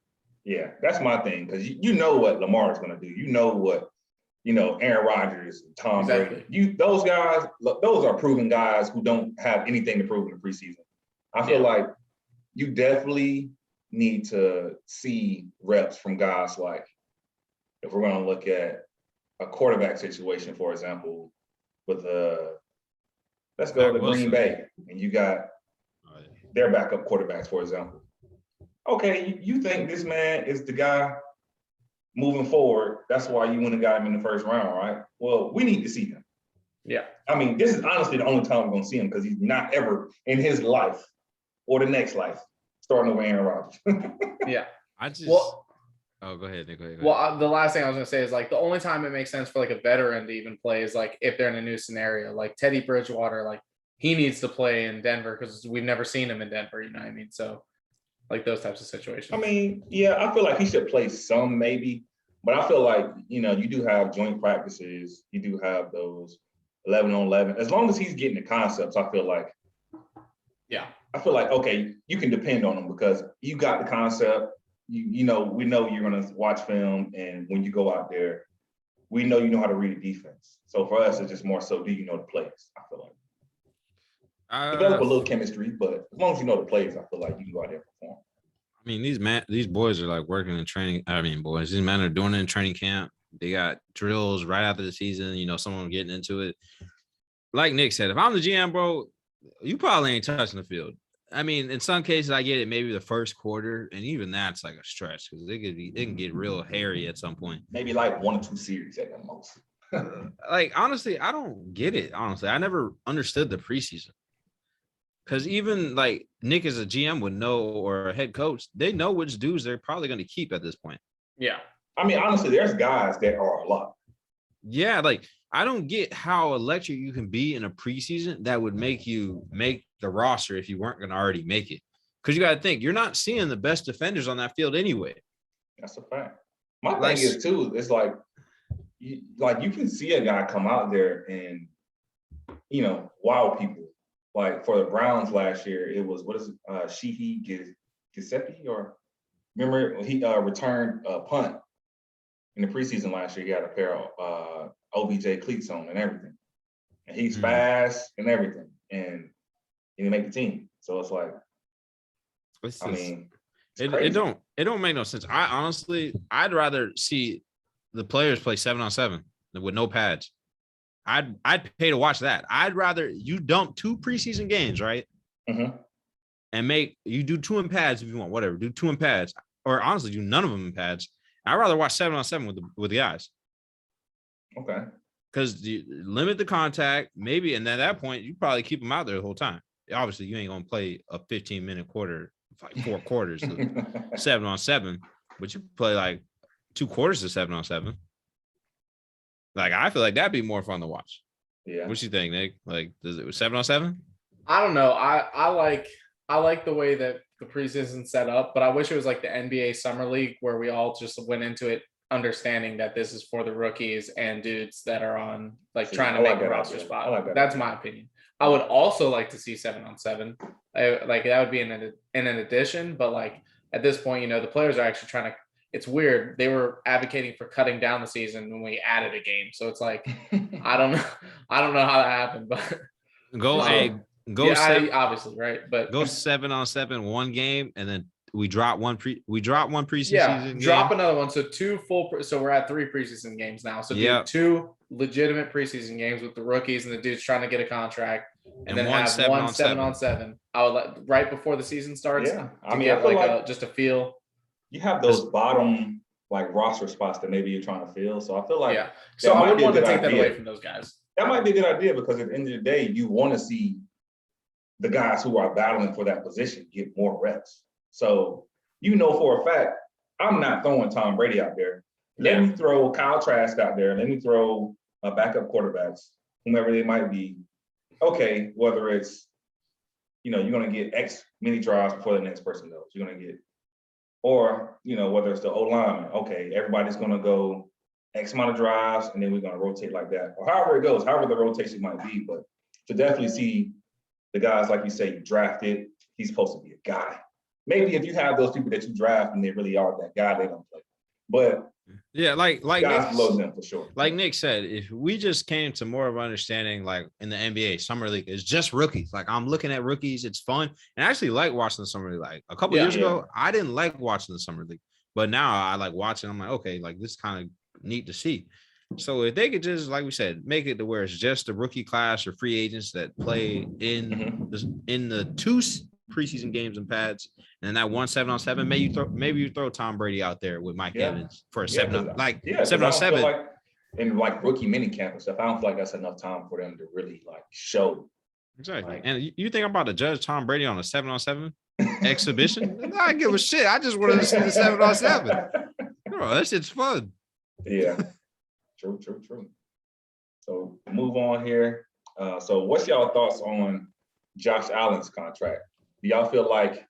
[SPEAKER 1] Yeah, that's my thing because you know what Lamar is going to do. You know what, Aaron Rodgers, Tom Brady. Those guys, those are proven guys who don't have anything to prove in the preseason. I feel like you definitely need to see reps from guys like, if we're going to look at a quarterback situation, for example, with let's go to Green Bay, and you got their backup quarterbacks, for example. Okay, you think this man is the guy moving forward. That's why you went and got him in the first round, right? Well, we need to see him.
[SPEAKER 3] Yeah.
[SPEAKER 1] I mean, this is honestly the only time we're going to see him because he's not ever in his life or the next life starting over Aaron Rodgers.
[SPEAKER 3] Yeah.
[SPEAKER 2] Go ahead, Nick. Go ahead.
[SPEAKER 3] Well, the last thing I was going to say is like the only time it makes sense for like a veteran to even play is like if they're in a new scenario, like Teddy Bridgewater, like he needs to play in Denver because we've never seen him in Denver. You know what I mean? So like those types of situations.
[SPEAKER 1] I mean, yeah, I feel like he should play some maybe, but I feel like, you do have joint practices. You do have those 11-on-11. As long as he's getting the concepts, I feel like, okay, you can depend on him because you got the concept. We know you're going to watch film, and when you go out there, we know you know how to read a defense. So for us, it's just more so, do you know the plays? I feel like develop a little chemistry, but as long as you know the plays, I feel like you can go out there and perform.
[SPEAKER 2] I mean, these boys are like working in training. I mean, these men are doing it in training camp. They got drills right after the season. Some of them getting into it. Like Nick said, if I'm the GM, bro, you probably ain't touching the field. I mean, in some cases, I get it. Maybe the first quarter, and even that's like a stretch because it can get real hairy at some point.
[SPEAKER 1] Maybe like 1 or 2 series at the most.
[SPEAKER 2] Like honestly, I don't get it. Honestly, I never understood the preseason because even like Nick as a GM would know, or a head coach, they know which dudes they're probably going to keep at this point.
[SPEAKER 3] Yeah,
[SPEAKER 1] I mean, honestly, there's guys that are a lot.
[SPEAKER 2] Yeah, like I don't get how electric you can be in a preseason that would make you make the roster if you weren't going to already make it. Because you got to think, you're not seeing the best defenders on that field anyway.
[SPEAKER 1] That's a fact. My thing is, too, it's like you can see a guy come out there and, wow people. Like for the Browns last year, it was, Sheehy Giuseppe, or remember he returned a punt in the preseason last year. He had a pair of OBJ cleats on and everything. And he's fast and everything. And he didn't make the team. So it's like,
[SPEAKER 2] it don't make no sense. I'd rather see the players play 7-on-7 with no pads. I'd pay to watch that. I'd rather you dump 2 preseason games, right?
[SPEAKER 1] Mm-hmm.
[SPEAKER 2] And you do 2 in pads if you want, whatever. Do 2 in pads, or honestly, do none of them in pads. I'd rather watch 7-on-7 with the guys.
[SPEAKER 1] Okay.
[SPEAKER 2] Because you limit the contact, maybe, and at that point, you probably keep them out there the whole time. Obviously, you ain't gonna play a 15-minute quarter, like 4 quarters of 7-on-7, but you play like 2 quarters of 7-on-7. Like I feel like that'd be more fun to watch.
[SPEAKER 1] Yeah.
[SPEAKER 2] What you think, Nick? Like, does it 7-on-7?
[SPEAKER 3] I don't know. I like the way that the preseason set up, but I wish it was like the NBA Summer League where we all just went into it understanding that this is for the rookies and dudes that are on trying to make a roster spot. That's my opinion. I would also like to see 7-on-7. Like that would be in an addition, but like at this point, you know, the players are actually trying to. It's weird. They were advocating for cutting down the season when we added a game, so it's like I don't know. I don't know how that happened, but
[SPEAKER 2] Go
[SPEAKER 3] yeah,
[SPEAKER 2] seven,
[SPEAKER 3] obviously right, but
[SPEAKER 2] go 7-on-7 one game, and then we drop one preseason
[SPEAKER 3] yeah,
[SPEAKER 2] game.
[SPEAKER 3] drop another one. So so we're at 3 preseason games now. So do 2 legitimate preseason games with the rookies and the dudes trying to get a contract, and then
[SPEAKER 2] one
[SPEAKER 3] have 7-on-7. I would like right before the season starts.
[SPEAKER 1] Yeah, I
[SPEAKER 3] to
[SPEAKER 1] mean,
[SPEAKER 3] get
[SPEAKER 1] I feel
[SPEAKER 3] like just a feel.
[SPEAKER 1] You have those bottom like roster spots that maybe you're trying to fill. So I feel like
[SPEAKER 3] So I
[SPEAKER 1] would
[SPEAKER 3] would want to take that away from those guys.
[SPEAKER 1] That might be a good idea because at the end of the day, you want to see the guys who are battling for that position get more reps. So you know for a fact, I'm not throwing Tom Brady out there. Let me throw Kyle Trask out there. Let me throw backup quarterbacks, whomever they might be. Okay, whether it's, you know, you're going to get X many drives before the next person goes. You're going to get, or, you know, whether it's the O-lineman. Okay, everybody's going to go X amount of drives, and then we're going to rotate like that. Or however it goes, however the rotation might be. But to definitely see the guys, like you say, you drafted, he's supposed to be a guy. Maybe if you have those people that you draft and they really are that guy, they don't play. But
[SPEAKER 2] yeah, like
[SPEAKER 1] guys below them for sure.
[SPEAKER 2] Like Nick said, if we just came to more of understanding, like in the NBA, summer league is just rookies. Like I'm looking at rookies, it's fun, and I actually like watching the summer league. Like a couple years ago, I didn't like watching the summer league, but now I like watching. I'm like, okay, like this is kind of neat to see. So if they could just, like we said, make it to where it's just the rookie class or free agents that play in the 2 preseason games and pads, and then that 1 7-on-7, maybe you throw Tom Brady out there with Mike Evans for a 7-on-7.
[SPEAKER 1] Like in like rookie mini camp and stuff, I don't feel like that's enough time for them to really like show.
[SPEAKER 2] Exactly. Like, and you think I'm about to judge Tom Brady on a 7-on-7 exhibition? I don't give a shit. I just wanted to see the 7-on-7. Bro, that shit's fun.
[SPEAKER 1] Yeah. True. So move on here. So what's y'all thoughts on Josh Allen's contract? Do y'all feel like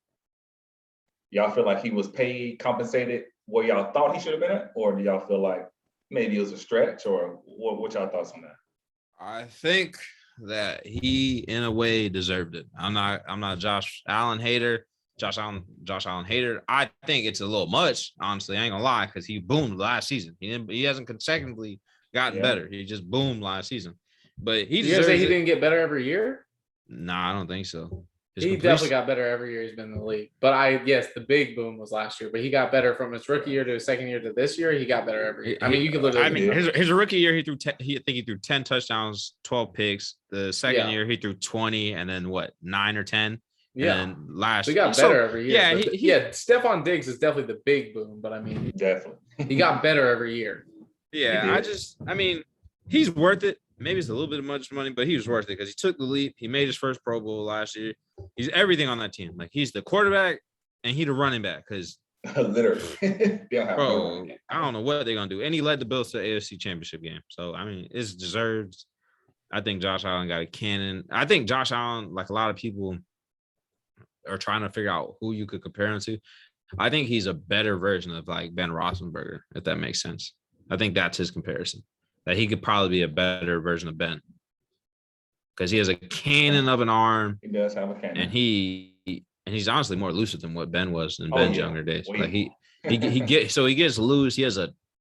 [SPEAKER 1] he was paid, compensated where y'all thought he should have been at? Or do y'all feel like maybe it was a stretch? Or what y'all thoughts on that?
[SPEAKER 2] I think that he in a way deserved it. I'm not Josh Allen hater. Josh Allen hater. I think it's a little much, honestly. I ain't gonna lie, because he boomed last season. He hasn't consecutively gotten better. He just boomed last season. But he deserves
[SPEAKER 3] he didn't get better every year?
[SPEAKER 2] Nah, I don't think so.
[SPEAKER 3] He definitely got better every year he's been in the league. But the big boom was last year. But he got better from his rookie year to his second year to this year. He got better every year. I mean, you could literally.
[SPEAKER 2] His rookie year, he threw 10 touchdowns, 12 picks. The second year, he threw 20, and then 9 or 10.
[SPEAKER 3] Yeah.
[SPEAKER 2] And then last,
[SPEAKER 3] he got better every year.
[SPEAKER 2] Yeah,
[SPEAKER 3] Stephon Diggs is definitely the big boom. But I mean,
[SPEAKER 1] definitely,
[SPEAKER 3] he got better every year.
[SPEAKER 2] Yeah, I mean, he's worth it. Maybe it's a little bit of much money, but he was worth it because he took the leap. He made his first Pro Bowl last year. He's everything on that team. Like he's the quarterback and he the running back. Because
[SPEAKER 1] literally,
[SPEAKER 2] bro, I don't know what they're gonna do. And he led the Bills to the AFC Championship game. So I mean, it's deserved. I think Josh Allen got a cannon. I think Josh Allen, like a lot of people, are trying to figure out who you could compare him to. I think he's a better version of like Ben Roethlisberger, if that makes sense. I think that's his comparison. That he could probably be a better version of Ben. Because he has a cannon of an arm.
[SPEAKER 1] He does have a cannon.
[SPEAKER 2] And he's honestly more elusive than what Ben was in Ben's younger days. Like he gets loose. He has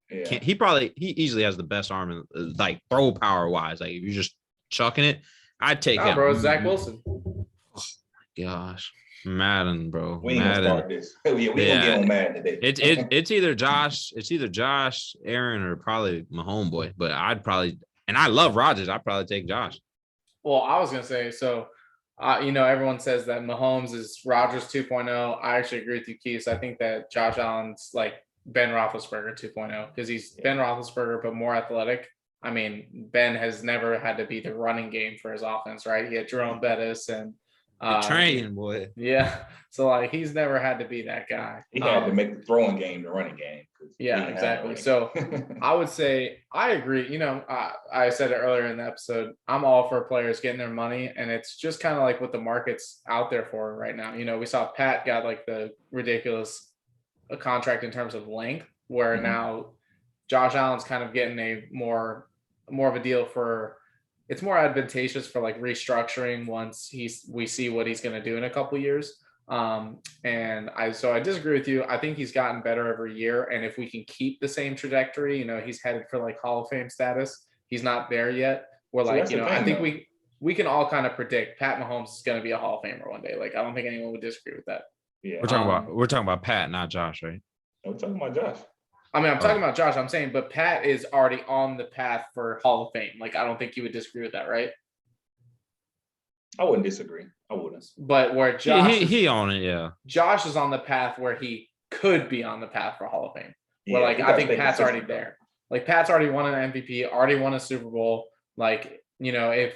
[SPEAKER 2] he easily has the best arm in, like throw power wise. Like if you're just chucking it, I'd take him.
[SPEAKER 3] Bro, Zach Wilson.
[SPEAKER 2] Oh my gosh. Madden, bro.
[SPEAKER 1] We ain't gonna start this. We gonna get on Madden today.
[SPEAKER 2] It's either Josh, Aaron, or probably my homeboy. But I'd probably, and I love Rodgers. I'd probably take Josh.
[SPEAKER 3] Well, I was gonna say so. Everyone says that Mahomes is Rodgers 2.0. I actually agree with you, Keith. I think that Josh Allen's like Ben Roethlisberger 2.0 because he's Ben Roethlisberger but more athletic. I mean, Ben has never had to be the running game for his offense, right? He had Jerome Bettis and
[SPEAKER 2] train boy.
[SPEAKER 3] Yeah. So like he's never had to be that guy.
[SPEAKER 1] He had to make the throwing game the running game.
[SPEAKER 3] Yeah, exactly. So I would say I agree. I said it earlier in the episode. I'm all for players getting their money, and it's just kind of like what the market's out there for right now. We saw Pat got like the ridiculous contract in terms of length, where now Josh Allen's kind of getting a more of a deal for it's more advantageous for like restructuring once we see what he's going to do in a couple years. And I disagree with you. I think he's gotten better every year. And if we can keep the same trajectory, he's headed for like Hall of Fame status. He's not there yet. We're like, I think we can all kind of predict Pat Mahomes is going to be a Hall of Famer one day. Like, I don't think anyone would disagree with that.
[SPEAKER 1] Yeah.
[SPEAKER 2] We're talking about Pat, not Josh, right?
[SPEAKER 1] We're talking about Josh.
[SPEAKER 3] I mean, I'm talking about Josh. I'm saying, but Pat is already on the path for Hall of Fame. Like, I don't think you would disagree with that, right?
[SPEAKER 1] I wouldn't disagree. I wouldn't.
[SPEAKER 3] But where Josh
[SPEAKER 2] he on it, yeah.
[SPEAKER 3] Josh is on the path where he could be on the path for Hall of Fame. Where I think Pat's already there. Like Pat's already won an MVP, already won a Super Bowl. Like, if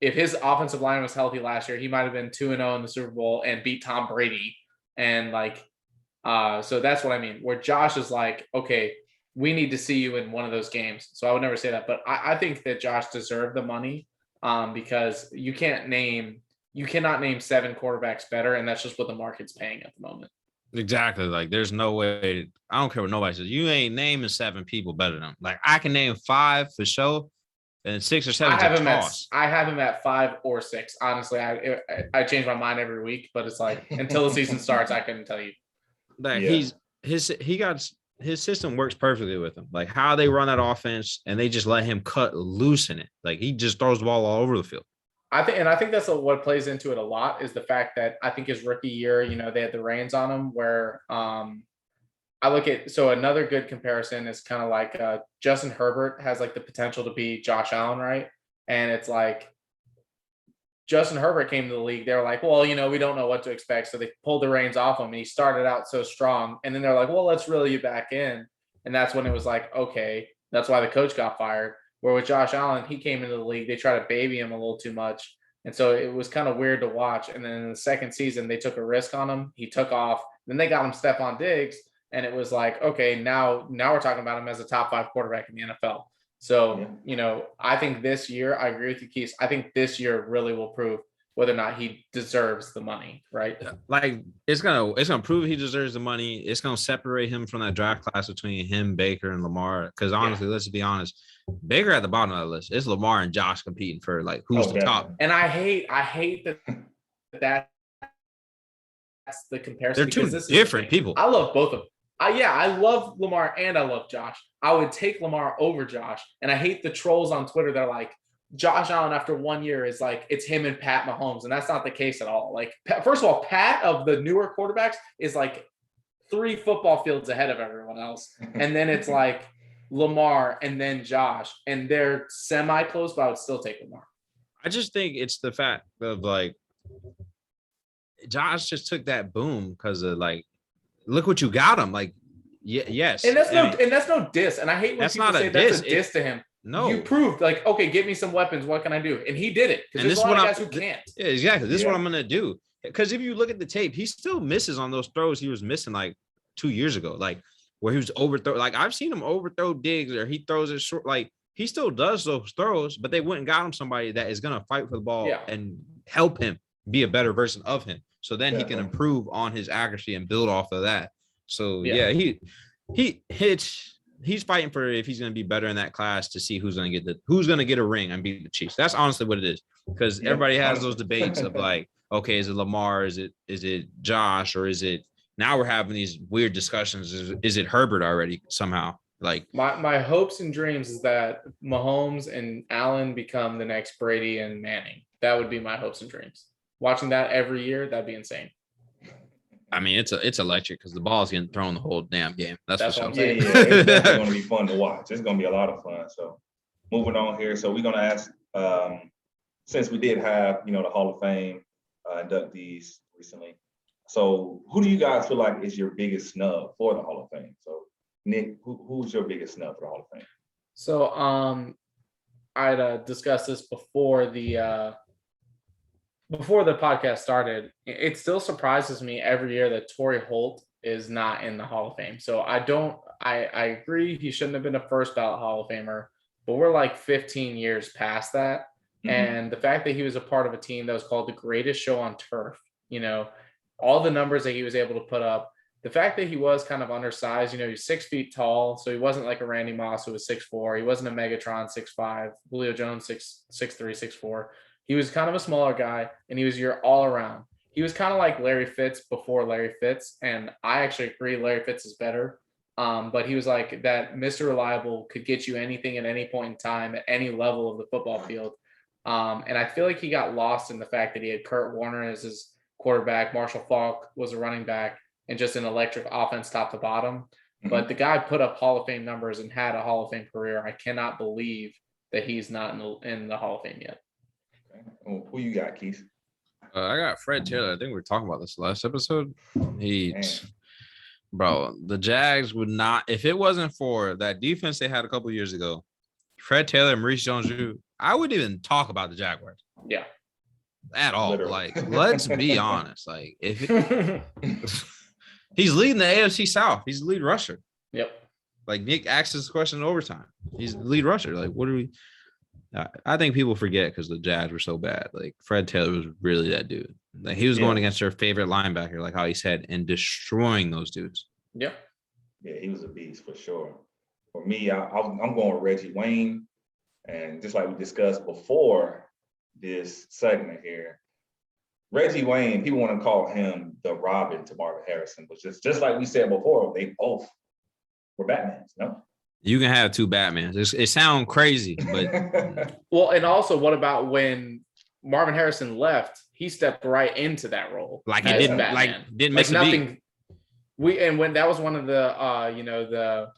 [SPEAKER 3] his offensive line was healthy last year, he might have been 2-0 in the Super Bowl and beat Tom Brady. And so that's what I mean. Where Josh is like, okay, we need to see you in one of those games. So I would never say that, but I think that Josh deserved the money because you cannot name 7 quarterbacks better, and that's just what the market's paying at the moment.
[SPEAKER 2] Exactly. Like, there's no way. I don't care what nobody says. You ain't naming 7 people better than him. Like, I can name 5 for sure, and 6 or 7. I
[SPEAKER 3] have him at 5 or 6. Honestly, I change my mind every week, but it's like until the season starts, I couldn't tell you.
[SPEAKER 2] Like his system works perfectly with him. Like how they run that offense, and they just let him cut loose in it. Like he just throws the ball all over the field.
[SPEAKER 3] I think that's what plays into it a lot is the fact that I think his rookie year, they had the reins on him where I look at, so another good comparison is kind of like Justin Herbert has like the potential to be Josh Allen, right? And it's like Justin Herbert came to the league. They were like, well, we don't know what to expect. So they pulled the reins off him and he started out so strong. And then they're like, well, let's reel you back in. And that's when it was like, okay, that's why the coach got fired. Where with Josh Allen, he came into the league. They tried to baby him a little too much. And so it was kind of weird to watch. And then in the second season, they took a risk on him. He took off. Then they got him Stephon Diggs. And it was like, okay, now we're talking about him as a top 5 quarterback in the NFL. So, I think this year, I agree with you, Keith. I think this year really will prove whether or not he deserves the money, right?
[SPEAKER 2] Like it's gonna prove he deserves the money. It's gonna separate him from that draft class between him, Baker, and Lamar. Because honestly, let's be honest, Baker at the bottom of the list. It's Lamar and Josh competing for like who's the top.
[SPEAKER 3] And I hate that's the comparison.
[SPEAKER 2] They're two different people.
[SPEAKER 3] I love both of them. I love Lamar and I love Josh. I would take Lamar over Josh. And I hate the trolls on Twitter that are like, Josh Allen after 1 year is like, it's him and Pat Mahomes. And that's not the case at all. Like, first of all, Pat of the newer quarterbacks is like 3 football fields ahead of everyone else. And then it's like Lamar and then Josh. And they're semi-close, but I would still take Lamar.
[SPEAKER 2] I just think it's the fact of like, Josh just took that boom because of like, look what you got him. Like, yes.
[SPEAKER 3] And that's no diss. And I hate when people say that's a diss to him.
[SPEAKER 2] No.
[SPEAKER 3] You proved like, okay, give me some weapons. What can I do? And he did it. Because there's a lot of guys who can't.
[SPEAKER 2] Yeah, exactly. This is what I'm going to do. Because if you look at the tape, he still misses on those throws he was missing like 2 years ago. Like where he was overthrow. Like I've seen him overthrow Diggs or he throws it short. Like he still does those throws, but they went and got him somebody that is going to fight for the ball and help him be a better version of him. So then he can improve on his accuracy and build off of that. So he's fighting for if he's going to be better in that class to see who's going to get a ring and beat the Chiefs. That's honestly what it is, because everybody has those debates of like, okay, is it Lamar? Is it Josh? Or is it now we're having these weird discussions? Is it Herbert already somehow? Like
[SPEAKER 3] my hopes and dreams is that Mahomes and Allen become the next Brady and Manning. That would be my hopes and dreams. Watching that every year, that'd be insane.
[SPEAKER 2] I mean, it's electric because the ball's getting thrown the whole damn game. That's for sure.
[SPEAKER 1] Yeah, it's going to be fun to watch. It's going to be a lot of fun. So moving on here. So we're going to ask, since we did have, the Hall of Fame inductees recently. So who do you guys feel like is your biggest snub for the Hall of Fame? So Nick, who's your biggest snub for the Hall of Fame?
[SPEAKER 3] So I'd discussed this before the podcast started. It still surprises me every year that Torrey Holt is not in the Hall of Fame. So I agree he shouldn't have been a first ballot Hall of Famer, but we're like 15 years past that. Mm-hmm. And the fact that he was a part of a team that was called the greatest show on turf, all the numbers that he was able to put up, the fact that he was kind of undersized, he's 6 feet tall, so he wasn't like a Randy Moss who was 6'4". He wasn't a Megatron 6'5". Julio Jones 6'3", 6'4". He was kind of a smaller guy, and he was your all around. He was kind of like Larry Fitz before Larry Fitz, and I actually agree Larry Fitz is better. But he was like that Mr. Reliable, could get you anything at any point in time at any level of the football field. And I feel like he got lost in the fact that he had Kurt Warner as his quarterback, Marshall Faulk was a running back, and just an electric offense top to bottom. Mm-hmm. But the guy put up Hall of Fame numbers and had a Hall of Fame career. I cannot believe that he's not in the Hall of Fame yet.
[SPEAKER 1] Okay. Well, who you got, Keith?
[SPEAKER 2] I got Fred Taylor. I think we were talking about this last episode. Bro, the Jags would not, if it wasn't for that defense they had a couple years ago, Fred Taylor, Maurice Jones-Drew, I wouldn't even talk about the Jaguars.
[SPEAKER 3] Yeah.
[SPEAKER 2] At all.
[SPEAKER 1] Literally.
[SPEAKER 2] Like, let's be honest. Like, if he's leading the AFC South, he's the lead rusher.
[SPEAKER 3] Yep.
[SPEAKER 2] Like, Nick asked this question in overtime. He's the lead rusher. Like, what are we? I think people forget because the Jags were so bad. Like, Fred Taylor was really that dude. Like, he was going against their favorite linebacker, like how he said, and destroying those dudes.
[SPEAKER 3] Yeah.
[SPEAKER 1] Yeah, he was a beast for sure. For me, I'm going with Reggie Wayne. And just like we discussed before this segment here, Reggie Wayne, people want to call him the Robin to Marvin Harrison, but just like we said before, they both were Batmans, no?
[SPEAKER 2] You can have two Batmans. It sounds crazy, but
[SPEAKER 3] well, and also, what about when Marvin Harrison left? He stepped right into that role.
[SPEAKER 2] Like he didn't miss nothing.
[SPEAKER 3] When that was one of the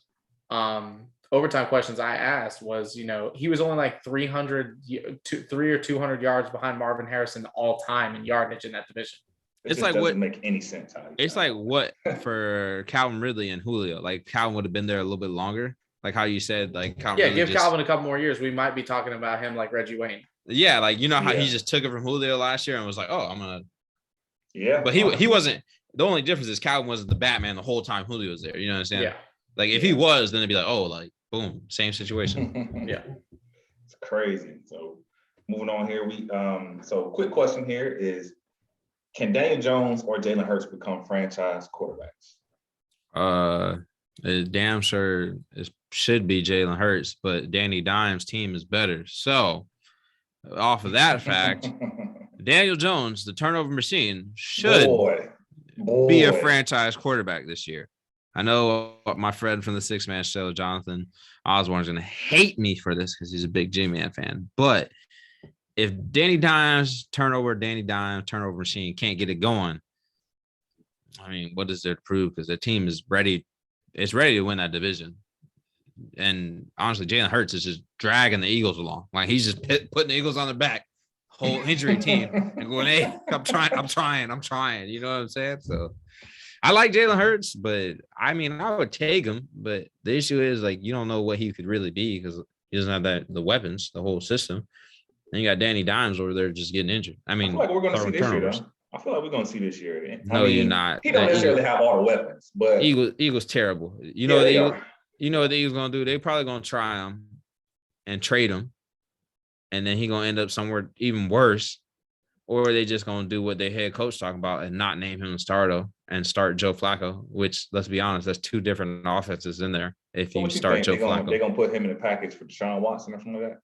[SPEAKER 3] overtime questions I asked was, he was only like 3 or 200 yards behind Marvin Harrison all time in yardage in that division.
[SPEAKER 1] It's like doesn't make any sense.
[SPEAKER 2] It's like what for Calvin Ridley and Julio. Like Calvin would have been there a little bit longer. Like how you said, like Calvin.
[SPEAKER 3] Yeah, give Calvin a couple more years. We might be talking about him like Reggie Wayne.
[SPEAKER 2] Yeah, like how he just took it from Julio last year and was like, oh, I'm gonna.
[SPEAKER 1] Yeah,
[SPEAKER 2] but he wasn't. The only difference is Calvin wasn't the Batman the whole time Julio was there. You know what I'm saying?
[SPEAKER 3] Yeah.
[SPEAKER 2] Like if he was, then it'd be like, oh, like boom, same situation.
[SPEAKER 3] Yeah,
[SPEAKER 1] it's crazy. So moving on here, so quick question here is, can Daniel Jones or Jalen Hurts become franchise quarterbacks?
[SPEAKER 2] Damn sure it should be Jalen Hurts, but Danny Dimes' team is better. So off of that fact, Daniel Jones, the turnover machine, should be a franchise quarterback this year. I know my friend from the Six Man Show, Jonathan Osborne, is going to hate me for this because he's a big J-Man fan. But if Danny Dimes turnover machine can't get it going, I mean, what is there to prove? Because the team is ready. It's ready to win that division. And honestly, Jalen Hurts is just dragging the Eagles along. Like he's just putting the Eagles on the back, whole injury team, and going, "Hey, I'm trying." You know what I'm saying? So I like Jalen Hurts, but I mean, I would take him. But the issue is like you don't know what he could really be because he doesn't have the weapons, the whole system. And you got Danny Dimes over there just getting injured. I mean,
[SPEAKER 1] I feel like we're going to see this year, though. I feel like we're going to see this year.
[SPEAKER 2] No, you're not.
[SPEAKER 1] He don't necessarily have all the weapons, but
[SPEAKER 2] Eagles terrible. You know what the Eagles going to do? They probably going to try him and trade him, and then he going to end up somewhere even worse, or they just going to do what their head coach talking about and not name him a starter and start Joe Flacco. Which, let's be honest, that's two different offenses in there. If you start Joe Flacco,
[SPEAKER 1] they're going to put him in the package for Deshaun Watson or something like that.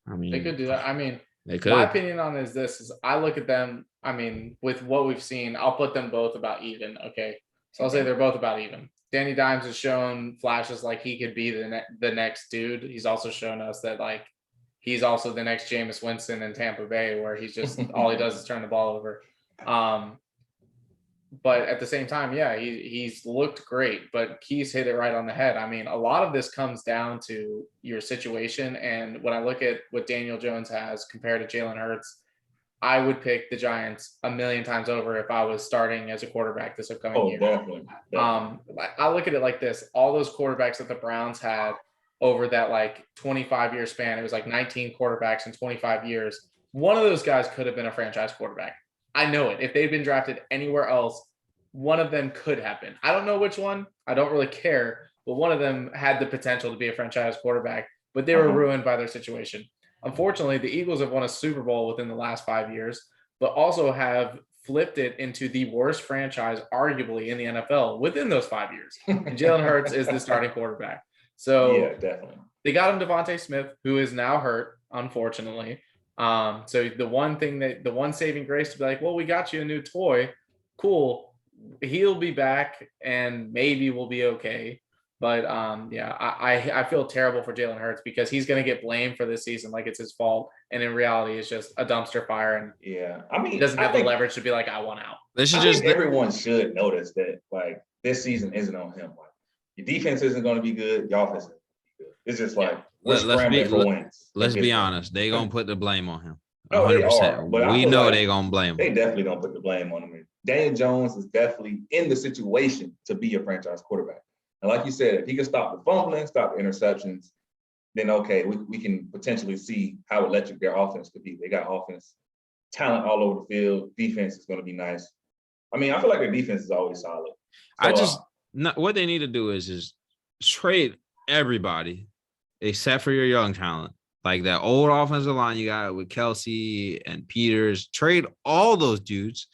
[SPEAKER 2] I mean,
[SPEAKER 3] they could do that. I mean,
[SPEAKER 2] they could.
[SPEAKER 3] My opinion on is I look at them. I mean, with what we've seen, I'll put them both about even. Okay, so I'll say they're both about even. Danny Dimes has shown flashes like he could be the next dude. He's also shown us that like he's also the next Jameis Winston in Tampa Bay, where he's just all he does is turn the ball over. But at the same time, yeah, he's looked great, but Keys hit it right on the head. I mean, a lot of this comes down to your situation. And when I look at what Daniel Jones has compared to Jalen Hurts, I would pick the Giants a million times over if I was starting as a quarterback this upcoming year.
[SPEAKER 1] Definitely.
[SPEAKER 3] I look at it like this. All those quarterbacks that the Browns had over that like 25-year span, it was like 19 quarterbacks in 25 years. One of those guys could have been a franchise quarterback. I know it. If they'd been drafted anywhere else, one of them could have been. I don't know which one. I don't really care. But one of them had the potential to be a franchise quarterback, but they were ruined by their situation. Unfortunately, the Eagles have won a Super Bowl within the last 5 years, but also have flipped it into the worst franchise, arguably, in the NFL within those 5 years. And Jalen Hurts is the starting quarterback. So
[SPEAKER 1] yeah, definitely.
[SPEAKER 3] they got him Devontae Smith, who is now hurt, unfortunately. So the one saving grace to be like, well, we got you a new toy. Cool. He'll be back and maybe we'll be okay. But I feel terrible for Jalen Hurts because he's going to get blamed for this season like it's his fault. And in reality, it's just a dumpster fire. And he doesn't have the leverage to be like, I want out.
[SPEAKER 1] I think everyone should notice that, like, this season isn't on him. Like, your defense isn't going to be good. Your offense isn't going to be good. It's just like, we're scrambling for wins.
[SPEAKER 2] Let's be honest. They're going to put the blame on him.
[SPEAKER 1] 100%. But
[SPEAKER 2] we know they're going to blame him.
[SPEAKER 1] They definitely don't put the blame on him. Daniel Jones is definitely in the situation to be a franchise quarterback. And like you said, if he can stop the fumbling, stop the interceptions, then okay, we can potentially see how electric their offense could be. They got offense talent all over the field. Defense is going to be nice. I mean, I feel like their defense is always solid. So,
[SPEAKER 2] what they need to do is trade everybody except for your young talent. Like that old offensive line you got with Kelsey and Peters. Trade all those dudes.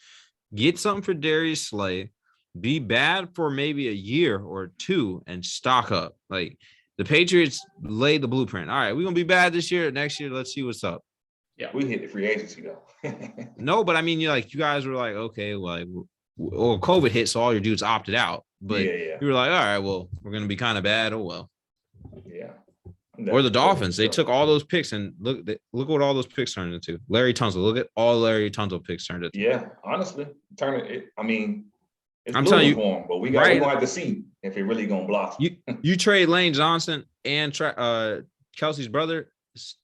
[SPEAKER 2] Get something for Darius Slay. Be bad for maybe a year or two and stock up. Like the Patriots laid the blueprint. All right, we're gonna be bad this year. Next year, let's see what's up.
[SPEAKER 1] Yeah, we hit the free agency though.
[SPEAKER 2] No, but I mean, you guys were like, okay, well, COVID hit, so all your dudes opted out. But you were like, all right, well, we're gonna be kind of bad. Oh well.
[SPEAKER 1] Yeah.
[SPEAKER 2] Or the Dolphins, they took all those picks and look what all those picks turned into. Larry Tunsil, look at all Larry Tunsil picks turned into.
[SPEAKER 1] Yeah, honestly, I mean, it's
[SPEAKER 2] I'm telling you,
[SPEAKER 1] for him, but we're gonna have to see if it really gonna blossom.
[SPEAKER 2] You trade Lane Johnson and Kelsey's brother,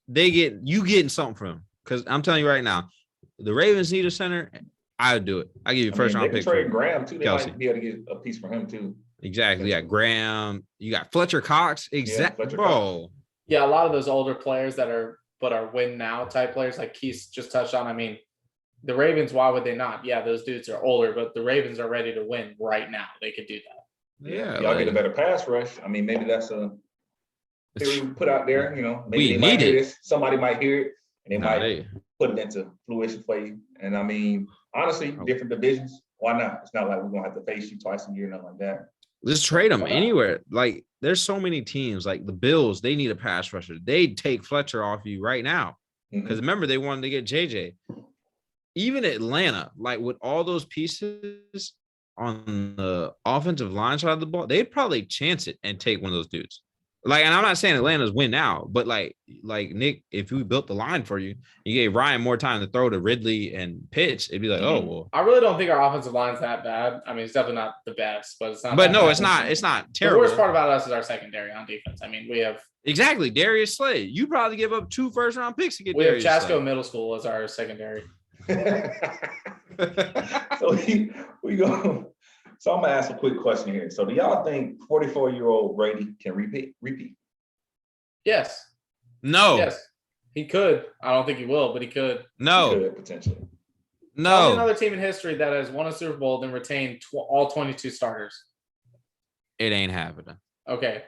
[SPEAKER 2] you getting something from him. Because I'm telling you right now, the Ravens need a center. I would do it. I give you a first round pick.
[SPEAKER 1] Trade Graham too. They
[SPEAKER 2] Kelsey.
[SPEAKER 1] might be able to get a piece for him too.
[SPEAKER 2] Exactly. Yeah, Graham. You got Fletcher Cox. Exactly, bro.
[SPEAKER 3] Cox. Yeah, a lot of those older players that are win now type players, like Keith just touched on. I mean, the Ravens, why would they not? Yeah, those dudes are older, but the Ravens are ready to win right now. They could do that.
[SPEAKER 2] Yeah,
[SPEAKER 1] y'all get a better pass rush. I mean, maybe that's a theory we put out there. Maybe
[SPEAKER 2] we need it.
[SPEAKER 1] This. Somebody might hear it and they might put it into fruition for you. And I mean, honestly, different divisions. Why not? It's not like we're gonna have to face you twice a year, nothing like that.
[SPEAKER 2] Let's trade them anywhere. Like, there's so many teams. Like the Bills, they need a pass rusher. They'd take Fletcher off you right now. Because remember, they wanted to get JJ. Even Atlanta, like with all those pieces on the offensive line side of the ball, they'd probably chance it and take one of those dudes. Like, and I'm not saying Atlanta's win now, but like Nick, if we built the line for you, you gave Ryan more time to throw to Ridley and pitch, it'd be like, oh well.
[SPEAKER 3] I really don't think our offensive line's that bad. I mean, it's definitely not the best, but it's not.
[SPEAKER 2] But no, it's not. It's not terrible.
[SPEAKER 3] The worst part about us is our secondary on defense. I mean, we have
[SPEAKER 2] exactly Darius Slay. You probably give up 2 first-round picks to get.
[SPEAKER 3] We
[SPEAKER 2] Darius
[SPEAKER 3] have Chasco
[SPEAKER 2] Slay.
[SPEAKER 3] Middle School as our secondary.
[SPEAKER 1] So we go. So I'm gonna ask a quick question here. So do y'all think 44-year-old Brady can repeat?
[SPEAKER 3] Yes.
[SPEAKER 2] No.
[SPEAKER 3] Yes. He could. I don't think he will, but he could.
[SPEAKER 2] No.
[SPEAKER 1] He could, potentially.
[SPEAKER 2] No.
[SPEAKER 3] Another team in history that has won a Super Bowl and retained all 22 starters.
[SPEAKER 2] It ain't happening.
[SPEAKER 3] Okay.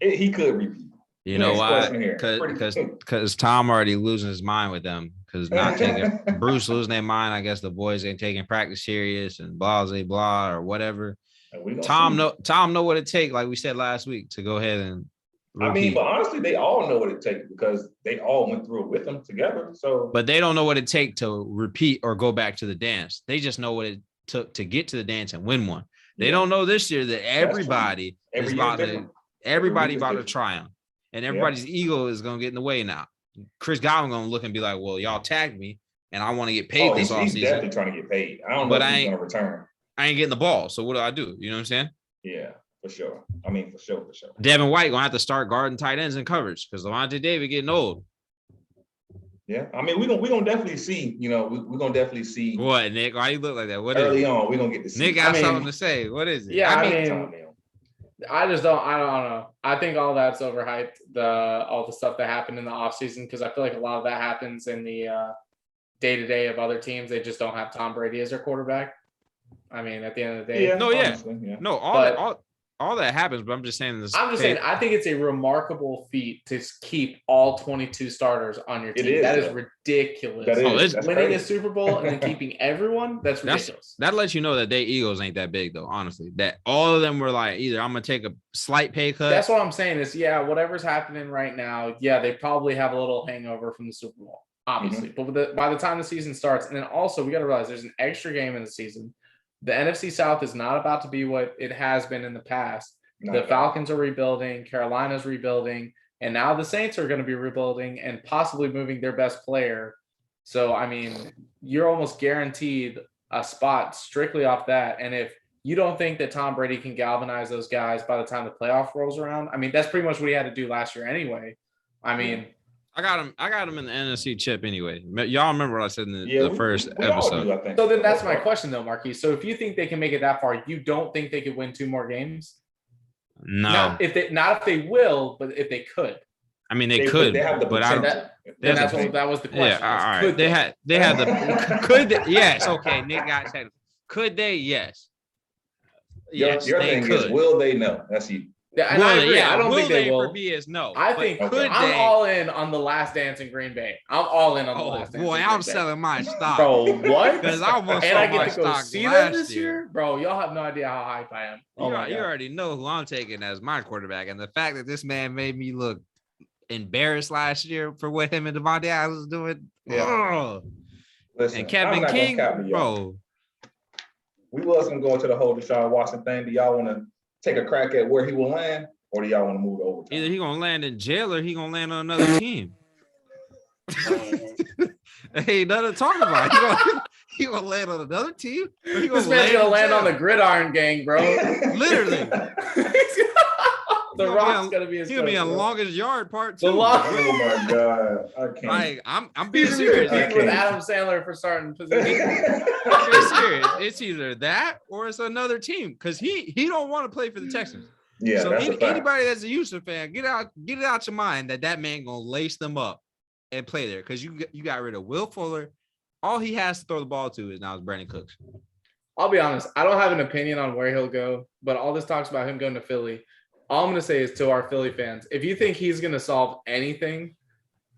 [SPEAKER 1] He could repeat.
[SPEAKER 2] You know why? Because Tom already losing his mind with them. Because not taking Bruce losing their mind. I guess the boys ain't taking practice serious and blah blah blah or whatever. Tom know what it takes, like we said last week, to go ahead and repeat.
[SPEAKER 1] I mean, but honestly, they all know what it takes because they all went through it with them together. So,
[SPEAKER 2] but they don't know what it takes to repeat or go back to the dance. They just know what it took to get to the dance and win one. They don't know this year that everybody is about to triumph, and everybody's ego is gonna get in the way now. Chris Godwin gonna look and be like, "Well, y'all tagged me, and I want to get paid this offseason." He's
[SPEAKER 1] definitely trying to get paid. I don't know if he's gonna return.
[SPEAKER 2] I ain't getting the ball, so what do I do? You know what I'm saying?
[SPEAKER 1] Yeah, for sure. I mean, for sure.
[SPEAKER 2] Devin White gonna have to start guarding tight ends in coverage because Levante David getting old.
[SPEAKER 1] Yeah, I mean, we're gonna definitely see. We're gonna definitely see.
[SPEAKER 2] What, Nick? Why you look like that? What
[SPEAKER 1] early on? We're gonna get to see.
[SPEAKER 2] Nick got something to say. What is it?
[SPEAKER 3] Yeah, I mean, I don't know. I think all that's overhyped. All the stuff that happened in the offseason, because I feel like a lot of that happens in the day-to-day of other teams. They just don't have Tom Brady as their quarterback. I mean, at the end of the day,
[SPEAKER 2] all all that happens, but I'm just saying this.
[SPEAKER 3] I'm just saying, I think it's a remarkable feat to keep all 22 starters on your team. That is ridiculous.
[SPEAKER 1] That's
[SPEAKER 3] winning
[SPEAKER 1] crazy.
[SPEAKER 3] a Super Bowl and then keeping everyone, that's ridiculous.
[SPEAKER 2] That lets you know that their egos ain't that big, though, honestly. That all of them were like, either I'm going to take a slight pay cut.
[SPEAKER 3] That's what I'm saying is, whatever's happening right now, they probably have a little hangover from the Super Bowl, obviously. But by the time the season starts, and then also we got to realize there's an extra game in the season. The NFC South is not about to be what it has been in the past. The Falcons are rebuilding, Carolina's rebuilding, and now the Saints are going to be rebuilding and possibly moving their best player. So, I mean, you're almost guaranteed a spot strictly off that. And if you don't think that Tom Brady can galvanize those guys by the time the playoff rolls around, I mean, that's pretty much what he had to do last year anyway. I mean,
[SPEAKER 2] I got him in the NFC chip anyway. Y'all remember what I said in the first episode.
[SPEAKER 3] So then that's my question though, Marquise. So if you think they can make it that far, you don't think they could win 2 more games?
[SPEAKER 2] No.
[SPEAKER 3] Not if they will, but if they could.
[SPEAKER 2] I mean, they could.
[SPEAKER 1] They have the potential.
[SPEAKER 3] That was the question.
[SPEAKER 2] Yeah, all right. They had the could they, yes. Okay, Nick got said. Could they? Yes. Yes,
[SPEAKER 1] your
[SPEAKER 2] they
[SPEAKER 1] thing
[SPEAKER 2] could.
[SPEAKER 1] is, will they? No. That's you.
[SPEAKER 3] Yeah, and I agree. I don't think they will.
[SPEAKER 2] For me is no.
[SPEAKER 3] I think I'm all in on the Last Dance in Green Bay. I'm all in on the Last Dance.
[SPEAKER 2] Boy, I'm selling my stock,
[SPEAKER 3] bro. What?
[SPEAKER 2] Because I almost
[SPEAKER 3] and
[SPEAKER 2] sold
[SPEAKER 3] I get
[SPEAKER 2] my
[SPEAKER 3] to go
[SPEAKER 2] stock
[SPEAKER 3] see them this
[SPEAKER 2] year.
[SPEAKER 3] year, bro. Y'all have no idea how hype I am.
[SPEAKER 2] You already know who I'm taking as my quarterback, and the fact that this man made me look embarrassed last year for what him and Devontae Adams was doing.
[SPEAKER 1] Yeah. Listen,
[SPEAKER 2] and Kevin King, bro.
[SPEAKER 1] We wasn't going to the whole Deshaun Watson thing. Do y'all want to take a crack at where he will land, or do y'all want to move over?
[SPEAKER 2] Either he gonna land in jail or he gonna land on another team. Ain't nothing to talk about. He gonna land on another team.
[SPEAKER 3] This man's gonna land on the Gridiron Gang, bro.
[SPEAKER 2] Literally.
[SPEAKER 3] The Rock's gonna be his.
[SPEAKER 2] He'll be on longest yard part too.
[SPEAKER 1] Oh my god, I can't.
[SPEAKER 2] Like I'm being serious.
[SPEAKER 3] With Adam Sandler for starting position.
[SPEAKER 2] I'm being serious. It's either that or it's another team because he don't want to play for the Texans.
[SPEAKER 1] Yeah.
[SPEAKER 2] So anybody that's a Houston fan, get it out your mind that man gonna lace them up and play there because you got rid of Will Fuller. All he has to throw the ball to is now is Brandon Cooks.
[SPEAKER 3] I'll be honest. I don't have an opinion on where he'll go, but all this talks about him going to Philly. All I'm going to say is to our Philly fans, if you think he's going to solve anything,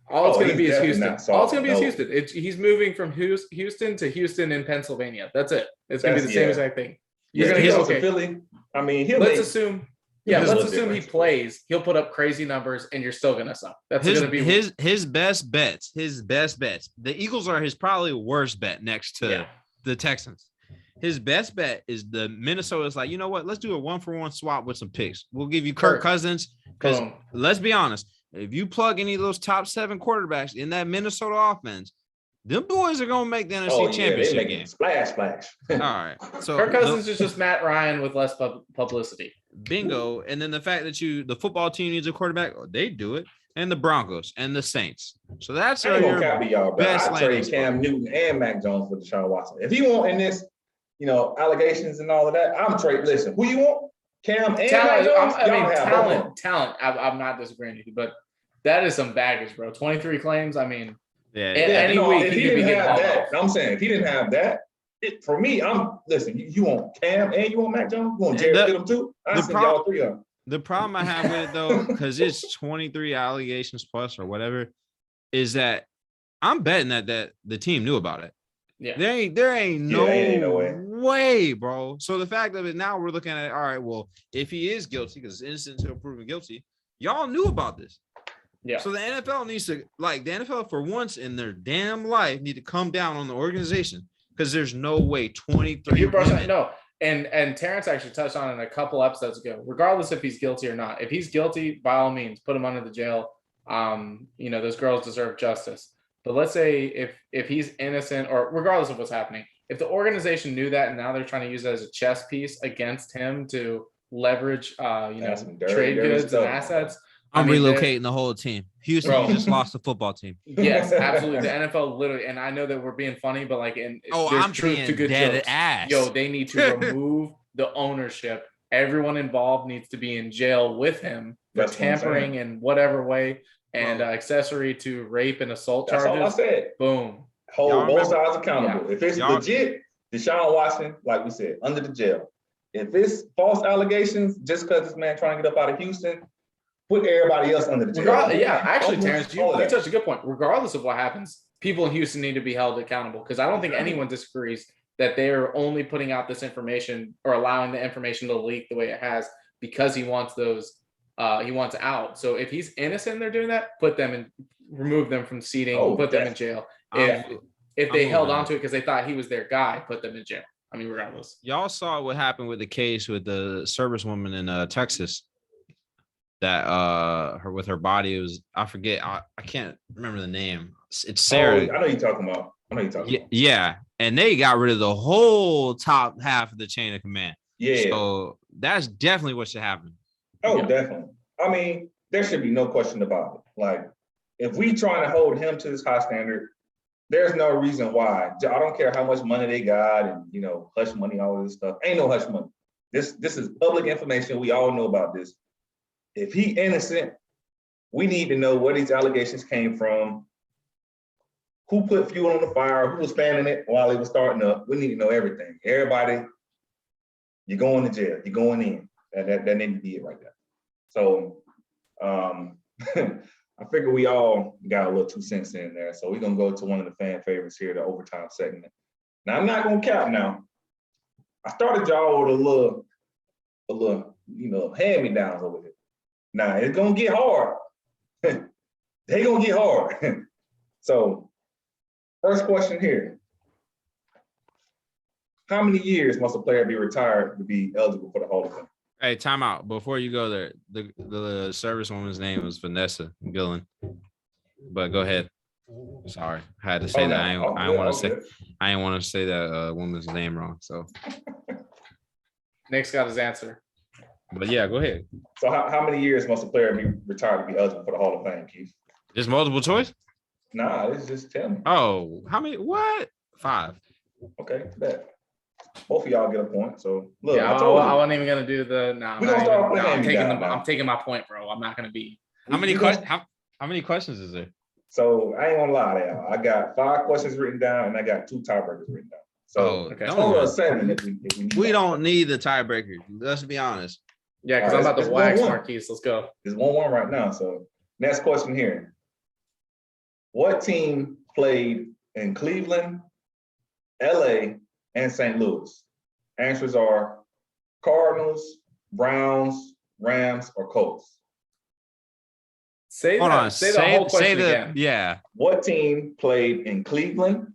[SPEAKER 3] all it's going to be is Houston. All it's going to be is Houston. He's moving from Houston to Houston in Pennsylvania. That's it. It's going to be the same exact thing.
[SPEAKER 1] You're going to go to Philly. I mean, let's assume he plays. He'll put up crazy numbers, and you're still going to suck. That's going to be
[SPEAKER 2] his best bets. His best bets. The Eagles are his probably worst bet next to the Texans. His best bet is the Minnesota's like, you know what? Let's do a 1-for-1 swap with some picks. We'll give you Kirk Cousins because let's be honest. If you plug any of those top 7 quarterbacks in that Minnesota offense, them boys are gonna make the NFC Championship game.
[SPEAKER 1] Splash.
[SPEAKER 2] All right. So
[SPEAKER 3] Kirk Cousins is just Matt Ryan with less publicity.
[SPEAKER 2] Bingo. And then the fact that the football team needs a quarterback, they do it. And the Broncos and the Saints. So that's your best.
[SPEAKER 1] I trade Cam Newton and Mac Jones for Deshaun Watson. If you want in this, allegations and all of that, I'm trading. Listen, who you want? Cam and
[SPEAKER 3] talent. I'm not disagreeing with you, but that is some baggage, bro. 23 claims. I mean, any week
[SPEAKER 1] if he didn't have that. I'm saying if he didn't have that, for me, you want Cam and you want Mac Jones? You want Jared Stidham too? I send y'all 3 of them.
[SPEAKER 2] The problem I have with it though, because it's 23 allegations plus or whatever, is that I'm betting that the team knew about it.
[SPEAKER 3] Yeah,
[SPEAKER 2] there ain't no way, bro. So the fact of it now we're looking at, all right, well, if he is guilty, because it's innocent until proven guilty, y'all knew about this.
[SPEAKER 3] Yeah.
[SPEAKER 2] So the NFL needs to, the NFL for once in their damn life need to come down on the organization because there's no way 23.
[SPEAKER 3] No. And Terrance actually touched on it a couple episodes ago, regardless if he's guilty or not. If he's guilty, by all means, put him under the jail. Those girls deserve justice. But let's say if he's innocent or regardless of what's happening, if the organization knew that and now they're trying to use it as a chess piece against him to leverage, trade goods and assets.
[SPEAKER 2] I'm relocating the whole team. Houston just lost the football team.
[SPEAKER 3] Yes, absolutely. The NFL literally, and I know that we're being funny, but
[SPEAKER 2] I'm truth to good jokes. Ass.
[SPEAKER 3] Yo, they need to remove the ownership. Everyone involved needs to be in jail with him for tampering in whatever way and accessory to rape and assault charges.
[SPEAKER 1] That's all I said.
[SPEAKER 3] Boom.
[SPEAKER 1] Hold both sides accountable. Yeah. If it's legit, Deshaun Watson, like we said, under the jail. if it's false allegations, just because this man trying to get up out of Houston, put everybody else under the jail.
[SPEAKER 3] Yeah, actually, Terrance, you
[SPEAKER 1] that.
[SPEAKER 3] touched a good point. Regardless of what happens, people in Houston need to be held accountable because I don't think anyone disagrees that they're only putting out this information or allowing the information to leak the way it has because he wants those. He wants out. So if he's innocent, they're doing that. Put them in, remove them from seating. Put them in jail. If they held on to it because they thought he was their guy, put them in jail. I mean, regardless.
[SPEAKER 2] Y'all saw what happened with the case with the servicewoman in Texas. That her with her body, it was, I forget, I can't remember the name. It's Sarah.
[SPEAKER 1] I know you're talking about.
[SPEAKER 2] Yeah, and they got rid of the whole top half of the chain of command.
[SPEAKER 1] Yeah.
[SPEAKER 2] So that's definitely what should happen.
[SPEAKER 1] Oh, definitely. I mean, there should be no question about it. Like, if we trying to hold him to this high standard, there's no reason why. I don't care how much money they got and, you know, hush money, all of this stuff. Ain't no hush money. This is public information. We all know about this. If he innocent, we need to know where these allegations came from, who put fuel on the fire, who was fanning it while it was starting up. We need to know everything. Everybody, you're going to jail. You're going in. That need to be it right there. So I figure we all got a little 2 cents in there. So we're going to go to one of the fan favorites here, the overtime segment. Now, I'm not going to cap now. I started y'all with a little, you know, hand-me-downs over here. Now, it's going to get hard. They going to get hard. So, first question here. How many years must a player be retired to be eligible for the Hall of Fame?
[SPEAKER 2] Hey, time out. Before you go there, the servicewoman's name was Vanessa Gillen. But go ahead. Sorry, I had to say that. I didn't want to say that woman's name wrong. So
[SPEAKER 3] Nick's got his answer.
[SPEAKER 2] But yeah, go ahead.
[SPEAKER 1] So how many years must a player be retired to be eligible for the Hall of Fame, Keith?
[SPEAKER 2] Just multiple choice?
[SPEAKER 1] Nah, it's just tell me.
[SPEAKER 2] Oh, how many? What? 5.
[SPEAKER 1] Okay, bet. Both of y'all get a point. So look,
[SPEAKER 3] yeah, I wasn't even gonna do the. I'm taking my point, bro. I'm not gonna be.
[SPEAKER 2] How many questions? How many questions is there?
[SPEAKER 1] So I ain't gonna lie to y'all. I got 5 questions written down, and I got 2 tiebreakers written down. So total of 7. If we
[SPEAKER 2] don't need the tiebreaker. Let's be honest.
[SPEAKER 3] Yeah, because I'm about to wax Marquise. Let's go.
[SPEAKER 1] It's 1-1 right now. So next question here. What team played in Cleveland, LA, and St. Louis? Answers are Cardinals, Browns, Rams, or Colts.
[SPEAKER 3] Say the whole question again.
[SPEAKER 2] Yeah.
[SPEAKER 1] What team played in Cleveland,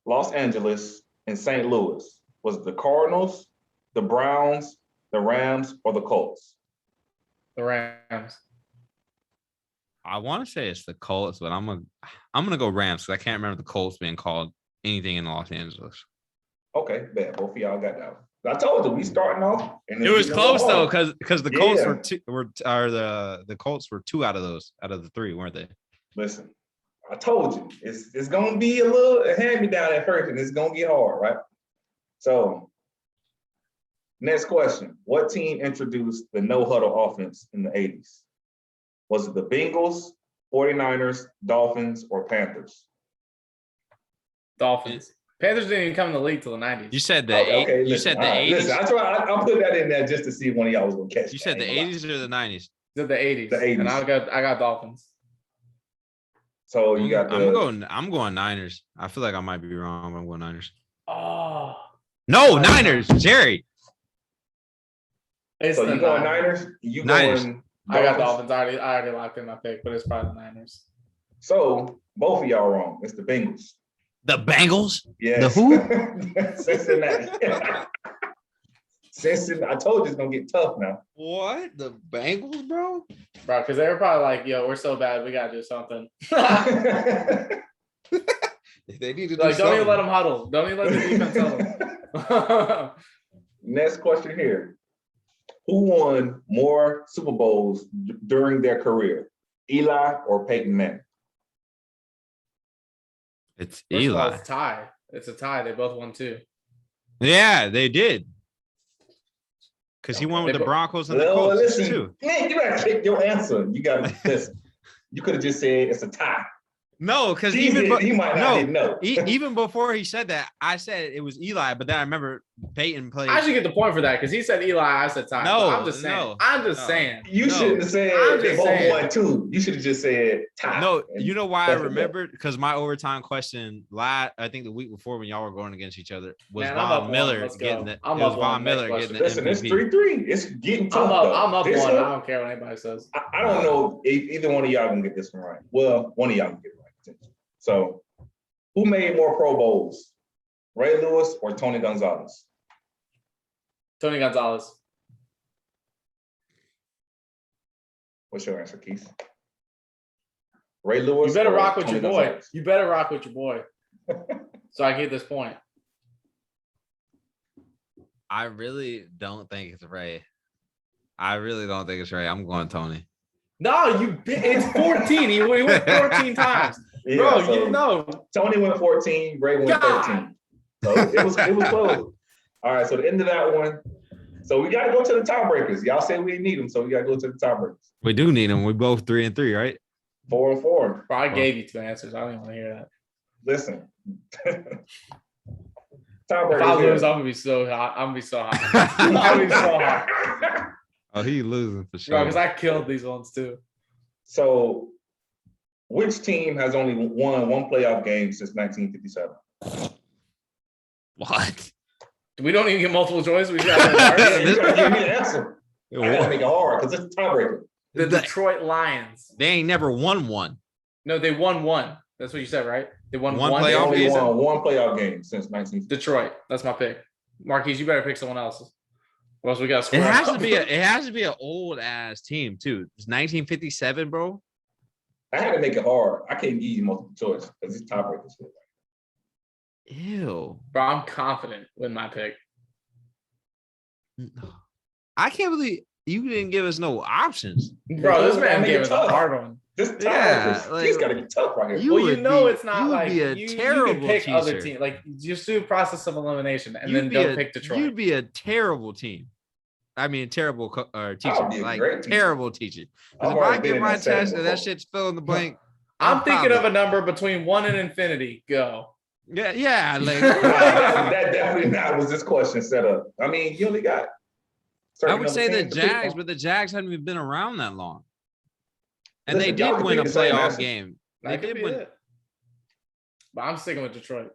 [SPEAKER 1] Los Angeles, and St. Louis? Was it the Cardinals, the Browns, the Rams, or the Colts?
[SPEAKER 3] The Rams.
[SPEAKER 2] I want to say it's the Colts, but I'm gonna go Rams because I can't remember the Colts being called anything in Los Angeles.
[SPEAKER 1] Okay, bad. Both of y'all got that one. I told you we starting off. And
[SPEAKER 2] it was close though, because the Colts the Colts were 2 out of the 3, weren't they?
[SPEAKER 1] Listen, I told you it's gonna be a hand me down at first, and it's gonna get hard, right? So, next question: what team introduced the no huddle offense in the 80s? Was it the Bengals, 49ers, Dolphins, or Panthers?
[SPEAKER 3] Dolphins. Panthers didn't even come in the league till the 90s.
[SPEAKER 2] You said the 80s. You said the 80s.
[SPEAKER 1] Listen, I'll put that in there just to see if one of y'all was gonna catch.
[SPEAKER 2] You said the 80s or the 90s?
[SPEAKER 3] The 80s.
[SPEAKER 1] The 80s.
[SPEAKER 3] And I got Dolphins.
[SPEAKER 1] So you got
[SPEAKER 2] I'm going Niners. I feel like I might be wrong. I'm going Niners.
[SPEAKER 3] Oh
[SPEAKER 2] no, Niners, Jerry.
[SPEAKER 1] So you going Niners? You
[SPEAKER 2] Niners.
[SPEAKER 1] Going
[SPEAKER 3] I got Dolphins. I already locked in my pick, but it's probably the Niners.
[SPEAKER 1] So both of y'all wrong. It's the Bengals.
[SPEAKER 2] The Bengals?
[SPEAKER 1] Yes.
[SPEAKER 2] The who?
[SPEAKER 1] Cincinnati. Cincinnati. I told you it's gonna get tough now.
[SPEAKER 2] What? The Bengals, bro?
[SPEAKER 3] Bro, because they were probably like, "Yo, we're so bad, we gotta do something."
[SPEAKER 2] They need to do
[SPEAKER 3] like,
[SPEAKER 2] something.
[SPEAKER 3] don't even let them huddle. Don't even let the defense huddle.
[SPEAKER 1] Next question here. Who won more Super Bowls during their career? Eli or Peyton Manning?
[SPEAKER 2] It's
[SPEAKER 3] First of all,
[SPEAKER 2] Eli.
[SPEAKER 3] it's a tie. It's a tie. They both won 2.
[SPEAKER 2] Yeah, they did. Because he won with the Broncos and the Colts too.
[SPEAKER 1] Man, you gotta kick your answer. You gotta listen. You could have just said it's a tie.
[SPEAKER 2] No, because
[SPEAKER 1] He might not didn't know.
[SPEAKER 2] Even before he said that, I said it was Eli, but then I remember Peyton played.
[SPEAKER 3] I should get the point for that because he said Eli, I said Ty.
[SPEAKER 2] No,
[SPEAKER 3] I'm just saying. I'm just saying.
[SPEAKER 1] You shouldn't have said they both won too. You should have just said Ty.
[SPEAKER 2] No, you know why I remembered? Because my overtime question, I think the week before when y'all were going against each other, was Von Miller getting it.
[SPEAKER 3] I'm up Von Miller
[SPEAKER 2] getting the
[SPEAKER 1] Listen,
[SPEAKER 2] MVP.
[SPEAKER 1] it's 3-3. It's getting tough.
[SPEAKER 3] I'm up one. I don't care what anybody says.
[SPEAKER 1] I don't know if either one of y'all can get this one right. Well, one of y'all can get it right. So, who made more Pro Bowls, Ray Lewis or Tony Gonzalez?
[SPEAKER 3] Tony Gonzalez.
[SPEAKER 1] What's your answer, Keith? Ray Lewis.
[SPEAKER 3] You better rock with
[SPEAKER 1] Tony
[SPEAKER 3] your boy.
[SPEAKER 1] Gonzalez?
[SPEAKER 3] You better rock with your boy. So I get this point.
[SPEAKER 2] I really don't think it's Ray. I'm going Tony.
[SPEAKER 3] No, it's 14. He went 14 times.
[SPEAKER 1] Yeah,
[SPEAKER 3] Bro,
[SPEAKER 1] so
[SPEAKER 3] you know.
[SPEAKER 1] Tony went 14, Ray went 13. So it was close. All right, so the end of that one. So we got to go to the tiebreakers. Y'all say we need them, so we got to go to the tiebreakers.
[SPEAKER 2] We do need them. We both 3-3, right?
[SPEAKER 1] 4-4.
[SPEAKER 3] Bro, I gave you two answers. I don't even want to hear that.
[SPEAKER 1] Listen.
[SPEAKER 3] If I lose, I'm gonna be so hot. I'm gonna be so hot. I'm gonna be so hot.
[SPEAKER 2] Oh, he losing for sure.
[SPEAKER 3] Bro, because I killed these ones too.
[SPEAKER 1] So, which team has only won one playoff game since 1957?
[SPEAKER 2] What?
[SPEAKER 3] We don't even get multiple choice. We just have to
[SPEAKER 1] You gotta give me the answer. I gotta make it hard because it's a tiebreaker.
[SPEAKER 3] The Detroit Lions.
[SPEAKER 2] They ain't never won one.
[SPEAKER 3] No, they won one. That's what you said, right? They won
[SPEAKER 2] One
[SPEAKER 3] one.
[SPEAKER 1] They
[SPEAKER 2] playoff
[SPEAKER 1] only
[SPEAKER 2] game?
[SPEAKER 1] won one playoff game since 1957.
[SPEAKER 3] Detroit. That's my pick. Marquise, you better pick someone else's. Or else we got
[SPEAKER 2] It has to be an old ass team too. It's 1957, bro.
[SPEAKER 1] I had to make it hard. I can't give you multiple choice because it's tiebreakers.
[SPEAKER 2] Ew.
[SPEAKER 3] Bro, I'm confident with my pick.
[SPEAKER 2] I can't believe you didn't give us no options.
[SPEAKER 3] Bro, this man gave us a hard one.
[SPEAKER 1] This tiebreakers.
[SPEAKER 2] Yeah, like-
[SPEAKER 1] He's got to be tough right here.
[SPEAKER 3] Well, you know it's not like
[SPEAKER 2] you would be a
[SPEAKER 3] you
[SPEAKER 2] terrible
[SPEAKER 3] can pick other
[SPEAKER 2] teacher.
[SPEAKER 3] teams. Like just do a process of elimination and
[SPEAKER 2] You'd
[SPEAKER 3] then
[SPEAKER 2] be
[SPEAKER 3] don't
[SPEAKER 2] a-
[SPEAKER 3] pick Detroit.
[SPEAKER 2] You'd be a terrible team. I mean, terrible teacher,
[SPEAKER 1] be a
[SPEAKER 2] like
[SPEAKER 1] great teacher.
[SPEAKER 2] terrible teacher.
[SPEAKER 1] I've
[SPEAKER 2] Because if I
[SPEAKER 1] already been
[SPEAKER 2] get
[SPEAKER 1] in
[SPEAKER 2] my
[SPEAKER 1] that setting
[SPEAKER 2] test and that
[SPEAKER 1] before.
[SPEAKER 2] shit's fill in the blank,
[SPEAKER 3] I'm thinking of
[SPEAKER 2] probably-
[SPEAKER 3] a number between 1 and infinity. Go.
[SPEAKER 2] yeah, like
[SPEAKER 1] that definitely not was this question set up. I mean, you only got.
[SPEAKER 2] I
[SPEAKER 1] certain
[SPEAKER 2] would say
[SPEAKER 1] number
[SPEAKER 2] the
[SPEAKER 1] of teams to pick
[SPEAKER 2] Jags,
[SPEAKER 1] from.
[SPEAKER 2] but the Jags haven't even been around that long, and
[SPEAKER 1] Listen,
[SPEAKER 2] they
[SPEAKER 1] y'all
[SPEAKER 2] did
[SPEAKER 1] can
[SPEAKER 2] win a
[SPEAKER 1] pick the same
[SPEAKER 2] playoff
[SPEAKER 1] answer.
[SPEAKER 2] game. They
[SPEAKER 3] That could
[SPEAKER 2] did
[SPEAKER 3] be
[SPEAKER 2] win.
[SPEAKER 3] it. But I'm sticking with Detroit.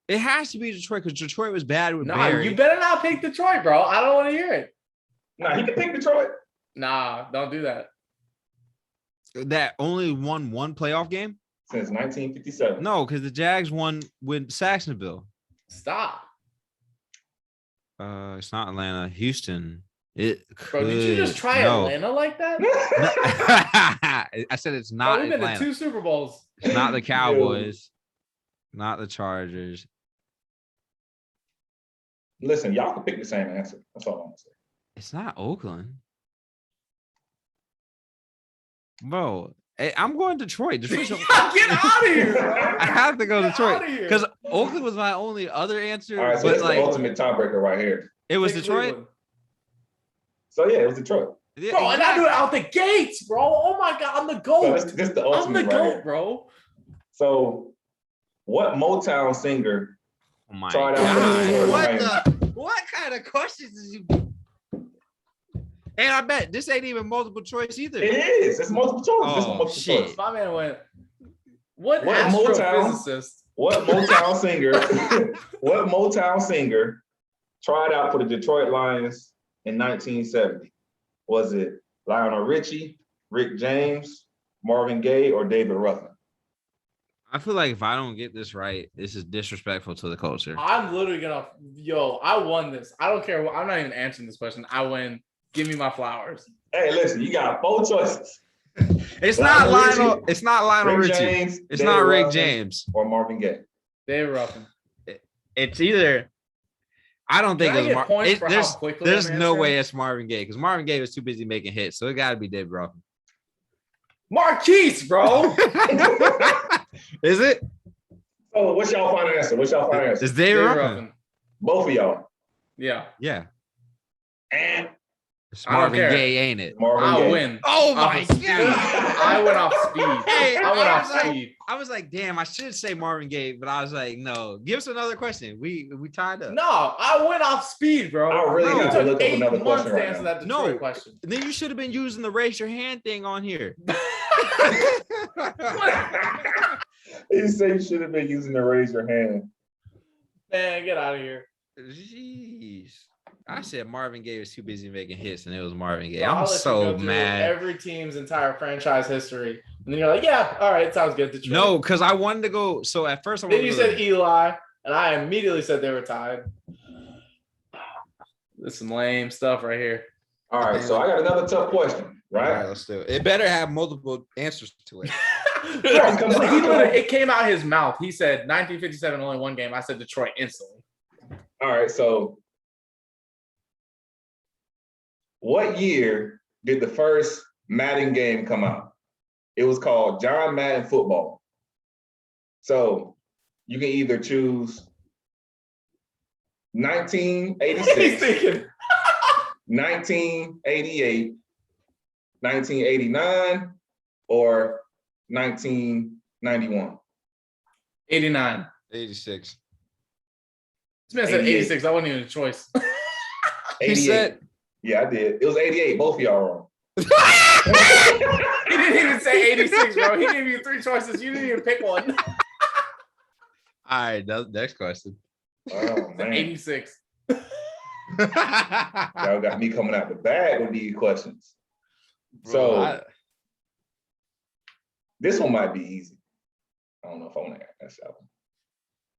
[SPEAKER 2] It has to be Detroit because Detroit was bad with
[SPEAKER 3] Nah,
[SPEAKER 2] Barry.
[SPEAKER 3] you better not pick Detroit, bro. I don't want to hear it.
[SPEAKER 1] Nah, he can pick Detroit.
[SPEAKER 3] Nah, don't do that.
[SPEAKER 2] That only won one playoff game.
[SPEAKER 1] Since 1957.
[SPEAKER 2] No, because the Jags won with Saxonville.
[SPEAKER 3] Stop.
[SPEAKER 2] It's not Atlanta, Houston. It
[SPEAKER 3] Bro, did you just try
[SPEAKER 2] no.
[SPEAKER 3] Atlanta like that?
[SPEAKER 2] I said it's
[SPEAKER 3] Bro,
[SPEAKER 2] not
[SPEAKER 3] we've been to
[SPEAKER 2] Atlanta.
[SPEAKER 3] 2 Super Bowls.
[SPEAKER 2] It's not the Cowboys, not the Chargers.
[SPEAKER 1] Listen, y'all can pick the same answer. That's all I'm gonna say.
[SPEAKER 2] It's not Oakland. Bro, I'm going Detroit. Detroit's
[SPEAKER 3] Get out of here, bro.
[SPEAKER 2] I have to go
[SPEAKER 3] Get
[SPEAKER 2] Detroit
[SPEAKER 3] outta here.
[SPEAKER 2] because Oakland was my only other answer.
[SPEAKER 1] All right, so
[SPEAKER 2] but
[SPEAKER 1] that's the
[SPEAKER 2] like
[SPEAKER 1] ultimate tiebreaker right here.
[SPEAKER 2] it was
[SPEAKER 3] Pick
[SPEAKER 2] Detroit.
[SPEAKER 3] Cleveland.
[SPEAKER 1] So yeah, it was Detroit.
[SPEAKER 2] Yeah,
[SPEAKER 3] Bro, and I do
[SPEAKER 2] exactly.
[SPEAKER 3] it out the gates, bro. Oh my God, I'm the
[SPEAKER 1] So
[SPEAKER 3] GOAT.
[SPEAKER 1] this the
[SPEAKER 3] I'm the
[SPEAKER 1] ultimate right
[SPEAKER 3] GOAT,
[SPEAKER 1] here.
[SPEAKER 3] bro.
[SPEAKER 1] So, what Motown singer
[SPEAKER 2] Oh my
[SPEAKER 1] tried out for the Detroit Lions?
[SPEAKER 2] What kind of questions is you? And I bet this ain't even multiple choice either.
[SPEAKER 1] It is. It's multiple choice. This
[SPEAKER 2] Oh,
[SPEAKER 1] one multiple
[SPEAKER 2] shit.
[SPEAKER 1] choice.
[SPEAKER 3] My man went, what
[SPEAKER 1] What Motown?
[SPEAKER 3] astrophysicist?
[SPEAKER 1] What Motown singer? What Motown singer tried out for the Detroit Lions in 1970? Was it Lionel Richie, Rick James, Marvin Gaye, or David Ruffin?
[SPEAKER 2] I feel like if I don't get this right, this is disrespectful to the culture.
[SPEAKER 3] I'm literally gonna, I won this. I don't care. I'm not even answering this question. I win. Give me my flowers.
[SPEAKER 1] Hey, listen, you got 4 choices.
[SPEAKER 2] It's not
[SPEAKER 1] Lionel
[SPEAKER 2] Lionel.
[SPEAKER 1] Richie,
[SPEAKER 2] It's not Lionel
[SPEAKER 1] Rick
[SPEAKER 2] Richie.
[SPEAKER 1] James,
[SPEAKER 2] It's
[SPEAKER 1] David
[SPEAKER 2] not Rick
[SPEAKER 1] Ruffin,
[SPEAKER 2] James.
[SPEAKER 1] or Marvin Gaye.
[SPEAKER 3] David Ruffin.
[SPEAKER 2] It's either. I don't think
[SPEAKER 3] Can I
[SPEAKER 2] it
[SPEAKER 3] get
[SPEAKER 2] was
[SPEAKER 3] points for how quickly
[SPEAKER 2] there's
[SPEAKER 3] I'm
[SPEAKER 2] no
[SPEAKER 3] answering?
[SPEAKER 2] way it's Marvin Gaye because Marvin Gaye was too busy making hits, so it got to be David Ruffin.
[SPEAKER 3] Marquise, bro.
[SPEAKER 2] Is it?
[SPEAKER 1] So, what's y'all final answer? What's y'all final answer?
[SPEAKER 2] It's David
[SPEAKER 3] David
[SPEAKER 2] Ruffin.
[SPEAKER 3] Ruffin.
[SPEAKER 1] Both of y'all.
[SPEAKER 3] Yeah.
[SPEAKER 2] Yeah.
[SPEAKER 1] And
[SPEAKER 2] It's
[SPEAKER 3] I don't
[SPEAKER 2] Marvin
[SPEAKER 3] care.
[SPEAKER 2] Gaye, ain't it?
[SPEAKER 1] Marvin
[SPEAKER 3] I'll
[SPEAKER 1] Gaye.
[SPEAKER 3] win.
[SPEAKER 2] Oh
[SPEAKER 3] Off
[SPEAKER 2] my
[SPEAKER 3] of speed.
[SPEAKER 2] god!
[SPEAKER 3] I went off speed.
[SPEAKER 2] Hey,
[SPEAKER 3] I went off
[SPEAKER 2] was like,
[SPEAKER 3] speed.
[SPEAKER 2] I was like, damn, I should say Marvin Gaye, but I was like, no. Give us another question. We tied up.
[SPEAKER 3] No, I went off speed, bro.
[SPEAKER 1] I really
[SPEAKER 3] You
[SPEAKER 1] got to
[SPEAKER 3] took
[SPEAKER 1] look up
[SPEAKER 3] 8
[SPEAKER 1] another
[SPEAKER 3] months
[SPEAKER 1] question
[SPEAKER 3] to
[SPEAKER 1] right
[SPEAKER 3] answer
[SPEAKER 1] now.
[SPEAKER 3] that Detroit
[SPEAKER 2] No.
[SPEAKER 3] question.
[SPEAKER 2] Then you should have been using the raise your hand thing on here.
[SPEAKER 1] He said you should have been using the raise your hand.
[SPEAKER 3] Man, get out of here.
[SPEAKER 2] Jeez. I said Marvin Gaye was too busy making hits, and it was Marvin Gaye.
[SPEAKER 3] So I'll
[SPEAKER 2] I'm
[SPEAKER 3] let you
[SPEAKER 2] so
[SPEAKER 3] go through
[SPEAKER 2] mad.
[SPEAKER 3] Every team's entire franchise history, and then you're like, "Yeah, all right, sounds good." Detroit.
[SPEAKER 2] No, because I wanted to go. So at first, I
[SPEAKER 3] Then
[SPEAKER 2] wanted
[SPEAKER 3] you
[SPEAKER 2] to go
[SPEAKER 3] said Eli, and I immediately said they were tied. That's some lame stuff right here.
[SPEAKER 1] All right, so I got another tough question,
[SPEAKER 2] All right,
[SPEAKER 1] right?
[SPEAKER 2] let's do it. It better have multiple answers to it.
[SPEAKER 3] Bro,
[SPEAKER 1] Come on,
[SPEAKER 3] he
[SPEAKER 1] come
[SPEAKER 3] literally,
[SPEAKER 1] on.
[SPEAKER 3] it came out his mouth. He said 1957, only one game. I said Detroit instantly.
[SPEAKER 1] All right, so what year did the first Madden game come out? It was called John Madden Football. So you can either choose
[SPEAKER 3] He's
[SPEAKER 1] 1986,
[SPEAKER 3] thinking
[SPEAKER 1] 1988, 1989, or 1991.
[SPEAKER 3] 89.
[SPEAKER 2] 86.
[SPEAKER 3] This man said
[SPEAKER 1] 88.
[SPEAKER 3] 86. I wasn't even a choice.
[SPEAKER 2] He
[SPEAKER 1] 88.
[SPEAKER 2] said,
[SPEAKER 1] Yeah, I did. It was 88. Both of y'all wrong.
[SPEAKER 3] He didn't even say 86, bro. He gave you 3 choices. You didn't even pick one.
[SPEAKER 2] all right, next question.
[SPEAKER 1] Oh, man.
[SPEAKER 3] 86.
[SPEAKER 1] Y'all got me coming out the bag with these questions. So this one might be easy. I don't know if I want to ask that one.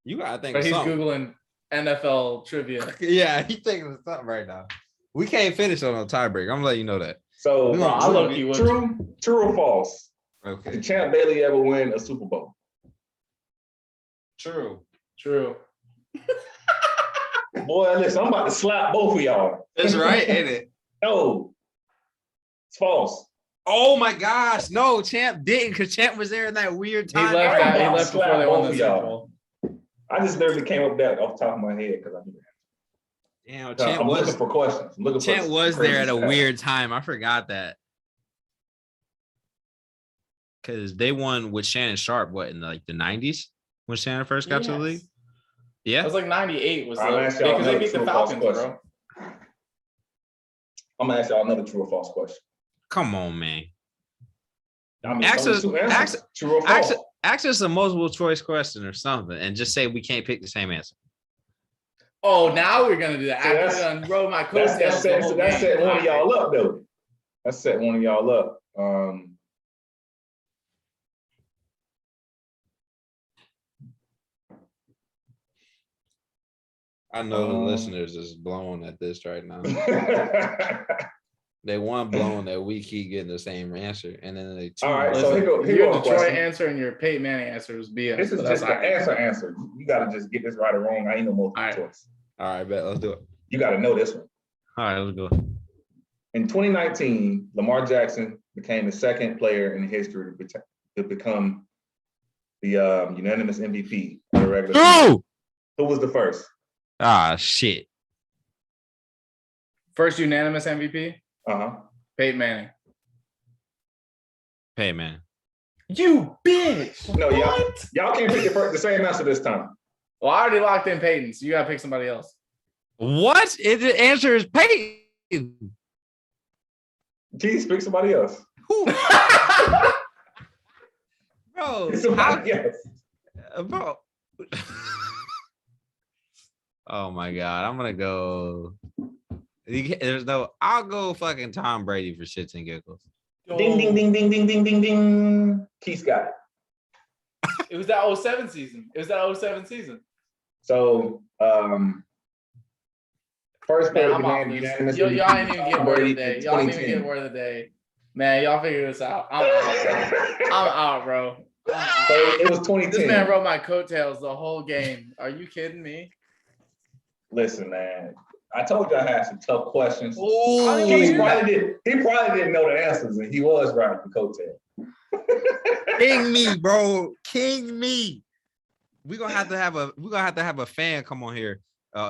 [SPEAKER 2] you gotta think
[SPEAKER 3] But
[SPEAKER 2] of
[SPEAKER 3] he's
[SPEAKER 2] something.
[SPEAKER 3] Googling NFL trivia.
[SPEAKER 2] Yeah, he's thinking of something right now. We can't finish on a tiebreak. I'm gonna let you know that.
[SPEAKER 1] So
[SPEAKER 2] No,
[SPEAKER 3] I low-key would.
[SPEAKER 1] true or false?
[SPEAKER 2] Okay.
[SPEAKER 1] Did Champ Bailey ever win a Super Bowl?
[SPEAKER 2] True.
[SPEAKER 3] True.
[SPEAKER 1] Boy, listen, I'm about to slap both of y'all.
[SPEAKER 2] That's right, ain't it?
[SPEAKER 1] No, it's false.
[SPEAKER 2] Oh my gosh, no, Champ didn't, because Champ was there in that weird
[SPEAKER 3] He
[SPEAKER 2] time.
[SPEAKER 3] left that. He
[SPEAKER 1] I'll
[SPEAKER 3] left before
[SPEAKER 1] slap
[SPEAKER 3] they won
[SPEAKER 1] both
[SPEAKER 3] the
[SPEAKER 1] of
[SPEAKER 3] Super
[SPEAKER 1] y'all.
[SPEAKER 3] Bowl.
[SPEAKER 1] I just literally came up with that off the top of my head because I knew that.
[SPEAKER 2] Damn, Champ
[SPEAKER 1] I'm
[SPEAKER 2] was
[SPEAKER 1] looking for questions. I'm looking
[SPEAKER 2] Champ
[SPEAKER 1] for
[SPEAKER 2] was
[SPEAKER 1] crazy
[SPEAKER 2] there at a
[SPEAKER 1] stats.
[SPEAKER 2] weird time. I forgot that. Because they won with Shannon Sharp, what, in like the 90s when Shannon first got to the league?
[SPEAKER 3] It
[SPEAKER 2] Yeah.
[SPEAKER 3] was like 98 was
[SPEAKER 1] I'm
[SPEAKER 3] the
[SPEAKER 1] asking y'all
[SPEAKER 3] because they
[SPEAKER 1] another
[SPEAKER 3] beat the
[SPEAKER 1] true or false
[SPEAKER 3] Falcons,
[SPEAKER 1] question.
[SPEAKER 3] bro.
[SPEAKER 1] I'm gonna ask y'all another true or false question.
[SPEAKER 2] Come on, man.
[SPEAKER 1] I mean,
[SPEAKER 2] Ask
[SPEAKER 1] only
[SPEAKER 2] us-
[SPEAKER 1] two answers.
[SPEAKER 2] ask-
[SPEAKER 1] True or false?
[SPEAKER 2] Ask us a multiple choice question or something and just say we can't pick the same answer.
[SPEAKER 3] Oh, now we're gonna do that.
[SPEAKER 1] See,
[SPEAKER 3] After
[SPEAKER 1] that's-
[SPEAKER 3] I done rode my
[SPEAKER 1] That's
[SPEAKER 3] coattails the whole game.
[SPEAKER 1] setting one of y'all up though. That's setting one of y'all up.
[SPEAKER 2] I know the listeners is blown at this right now. They want blown that we keep getting the same answer, and then they
[SPEAKER 1] All right,
[SPEAKER 3] Listen,
[SPEAKER 1] so here go
[SPEAKER 3] your
[SPEAKER 1] a
[SPEAKER 3] Detroit
[SPEAKER 1] question.
[SPEAKER 3] answer and your Peyton Manning answer was BS.
[SPEAKER 1] This is
[SPEAKER 3] but
[SPEAKER 1] just
[SPEAKER 3] that's
[SPEAKER 1] the
[SPEAKER 3] all right.
[SPEAKER 1] answer. You gotta just get this right or wrong. I ain't no multiple
[SPEAKER 3] All right.
[SPEAKER 1] choice.
[SPEAKER 2] All right, bet. Let's do it.
[SPEAKER 1] You gotta know this one.
[SPEAKER 2] All right, let's go.
[SPEAKER 1] In 2019, Lamar Jackson became the second player in history to become the unanimous MVP of the regular season.
[SPEAKER 2] No!
[SPEAKER 1] Who was the first?
[SPEAKER 2] Ah, shit.
[SPEAKER 3] First unanimous MVP,
[SPEAKER 1] Uh-huh.
[SPEAKER 3] Peyton Manning.
[SPEAKER 2] Hey, man.
[SPEAKER 3] You bitch.
[SPEAKER 1] No,
[SPEAKER 3] What?
[SPEAKER 1] y'all can't pick the same answer this time.
[SPEAKER 3] Well, I already locked in Peyton, so you gotta pick somebody else.
[SPEAKER 2] What? The answer is Peyton.
[SPEAKER 1] Please pick somebody else.
[SPEAKER 2] Who? Bro,
[SPEAKER 1] Pick somebody else.
[SPEAKER 2] bro. Oh my God. I'm gonna go. There's no, I'll go fucking Tom Brady for shits and giggles.
[SPEAKER 1] Ding, ding, ding, ding, ding, ding, ding, ding. Keith got it.
[SPEAKER 3] It was that 07 season.
[SPEAKER 1] So, first player
[SPEAKER 3] Man,
[SPEAKER 1] to
[SPEAKER 3] I'm off
[SPEAKER 1] demand
[SPEAKER 3] this.
[SPEAKER 1] unanimous
[SPEAKER 3] Y'all
[SPEAKER 1] MVP,
[SPEAKER 3] ain't even
[SPEAKER 1] Tom
[SPEAKER 3] get word of
[SPEAKER 1] Brady
[SPEAKER 3] the day.
[SPEAKER 1] in
[SPEAKER 3] Y'all ain't even
[SPEAKER 1] 2010.
[SPEAKER 3] get word of the day. Man, y'all figure this out. I'm out, bro.
[SPEAKER 1] So it was 2010.
[SPEAKER 3] This man rode my coattails the whole game. Are you kidding me?
[SPEAKER 1] Listen, man. I told you I had some tough questions.
[SPEAKER 2] Oh,
[SPEAKER 1] He probably didn't know the answers, and he was riding the coattail.
[SPEAKER 2] King me, bro. King me. We're gonna have to have a fan come on here,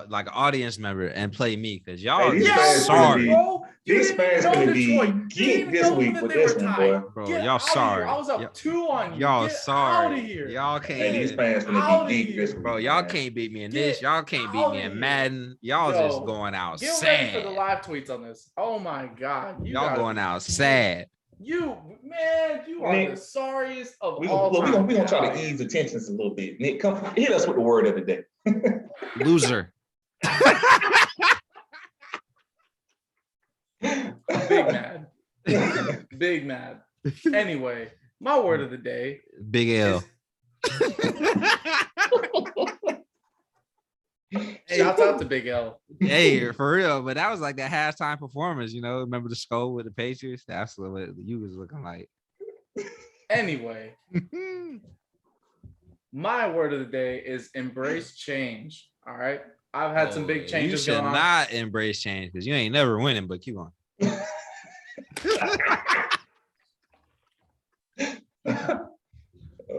[SPEAKER 2] like an audience member, and play me because y'all
[SPEAKER 1] Hey, these
[SPEAKER 2] are
[SPEAKER 1] fans
[SPEAKER 2] sorry.
[SPEAKER 1] finna These fans gonna be geek this week with this one, boy.
[SPEAKER 2] Bro,
[SPEAKER 3] Get
[SPEAKER 2] y'all
[SPEAKER 3] outta
[SPEAKER 2] sorry.
[SPEAKER 3] here. I was up 2 on you.
[SPEAKER 2] Y'all
[SPEAKER 3] Get
[SPEAKER 2] sorry.
[SPEAKER 3] Out of here.
[SPEAKER 2] Y'all
[SPEAKER 1] Hey,
[SPEAKER 2] can't.
[SPEAKER 1] these fans gonna
[SPEAKER 3] Outta
[SPEAKER 1] be geek this
[SPEAKER 3] here.
[SPEAKER 1] week,
[SPEAKER 2] Bro, y'all
[SPEAKER 1] man.
[SPEAKER 2] can't beat me in
[SPEAKER 3] Get
[SPEAKER 2] this. Y'all can't beat me
[SPEAKER 3] outta
[SPEAKER 2] in
[SPEAKER 3] here.
[SPEAKER 2] Madden. Y'all
[SPEAKER 3] Yo,
[SPEAKER 2] just going out
[SPEAKER 3] Get ready for the
[SPEAKER 2] sad.
[SPEAKER 3] live tweets on this. Oh my God.
[SPEAKER 2] Y'all going out sad.
[SPEAKER 3] You are
[SPEAKER 1] Nick,
[SPEAKER 3] the sorriest of
[SPEAKER 1] We
[SPEAKER 3] all
[SPEAKER 1] gonna,
[SPEAKER 3] time.
[SPEAKER 1] we gonna try to ease the tensions a little bit. Nick, come hit us with the word of the day.
[SPEAKER 2] Loser.
[SPEAKER 3] Big mad. Big mad. Anyway, my word of the day.
[SPEAKER 2] Big L.
[SPEAKER 3] Shouts out to Big L.
[SPEAKER 2] Hey, for real. But that was like that halftime performance, you know. Remember the skull with the Patriots? That's what you was looking like.
[SPEAKER 3] Anyway, my word of the day is embrace change. All right. I've had some big changes
[SPEAKER 2] You should
[SPEAKER 3] going on.
[SPEAKER 2] not embrace change because you ain't never winning, but keep on.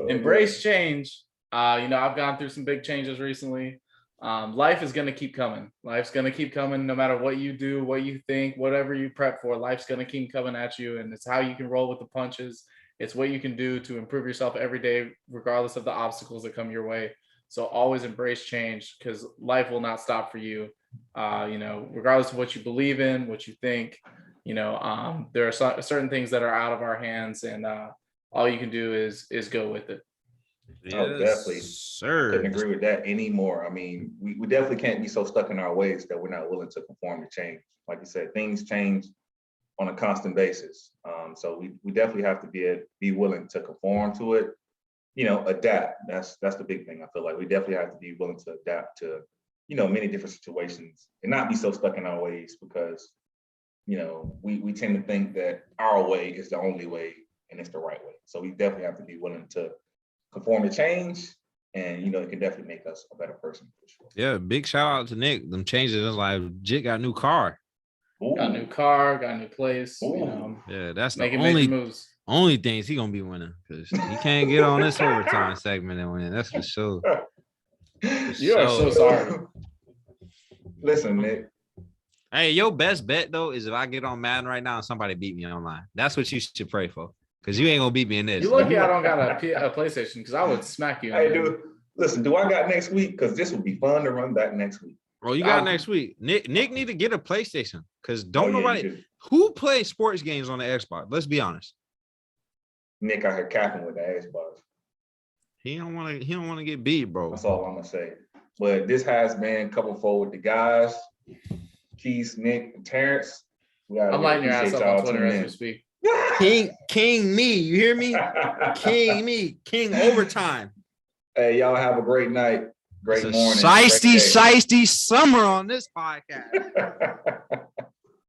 [SPEAKER 3] Embrace change. I've gone through some big changes recently. Life is going to keep coming. Life's going to keep coming no matter what you do, what you think, whatever you prep for. Life's going to keep coming at you, and it's how you can roll with the punches. It's what you can do to improve yourself every day, regardless of the obstacles that come your way. So always embrace change because life will not stop for you. Regardless of what you believe in, what you think, there are certain things that are out of our hands, and all you can do is go with it.
[SPEAKER 1] Oh, definitely.
[SPEAKER 2] Sir.
[SPEAKER 1] Couldn't agree with that anymore. I mean, we definitely can't be so stuck in our ways that we're not willing to conform to change. Like you said, things change on a constant basis. So we definitely have to be willing to conform to it, adapt. That's the big thing. I feel like we definitely have to be willing to adapt to, many different situations and not be so stuck in our ways because, we tend to think that our way is the only way and it's the right way. So we definitely have to be willing to conform to change, and it can definitely make us a better person for sure.
[SPEAKER 2] Yeah, big shout out to Nick. Them changes is like Jit got a new car.
[SPEAKER 3] Ooh. Got a new car, got a new place.
[SPEAKER 2] Yeah, that's
[SPEAKER 3] making
[SPEAKER 2] the
[SPEAKER 3] major moves.
[SPEAKER 2] Only things he gonna be winning because he can't get on this overtime segment and win. That's for sure.
[SPEAKER 3] You are so sorry.
[SPEAKER 1] Listen, Nick.
[SPEAKER 2] Hey, your best bet though is if I get on Madden right now and somebody beat me online. That's what you should pray for. Because you ain't gonna beat me in this.
[SPEAKER 3] You lucky I don't got a PlayStation because I would smack you.
[SPEAKER 1] Hey, dude, listen, do I got next week? Because this would be fun to run back next week.
[SPEAKER 2] Bro, you got next week. Nick need to get a PlayStation because nobody who plays sports games on the Xbox. Let's be honest.
[SPEAKER 1] Nick out here capping with the Xbox.
[SPEAKER 2] He don't want to get beat, bro.
[SPEAKER 1] That's all I'm gonna say. But this has been Couple Forward the guys, Keith, Nick, and Terrance.
[SPEAKER 3] I'm lighting your ass up on Twitter as we speak.
[SPEAKER 2] King me, you hear me? King overtime.
[SPEAKER 1] Hey, y'all have a great night, great morning.
[SPEAKER 2] Shiesty summer on this podcast.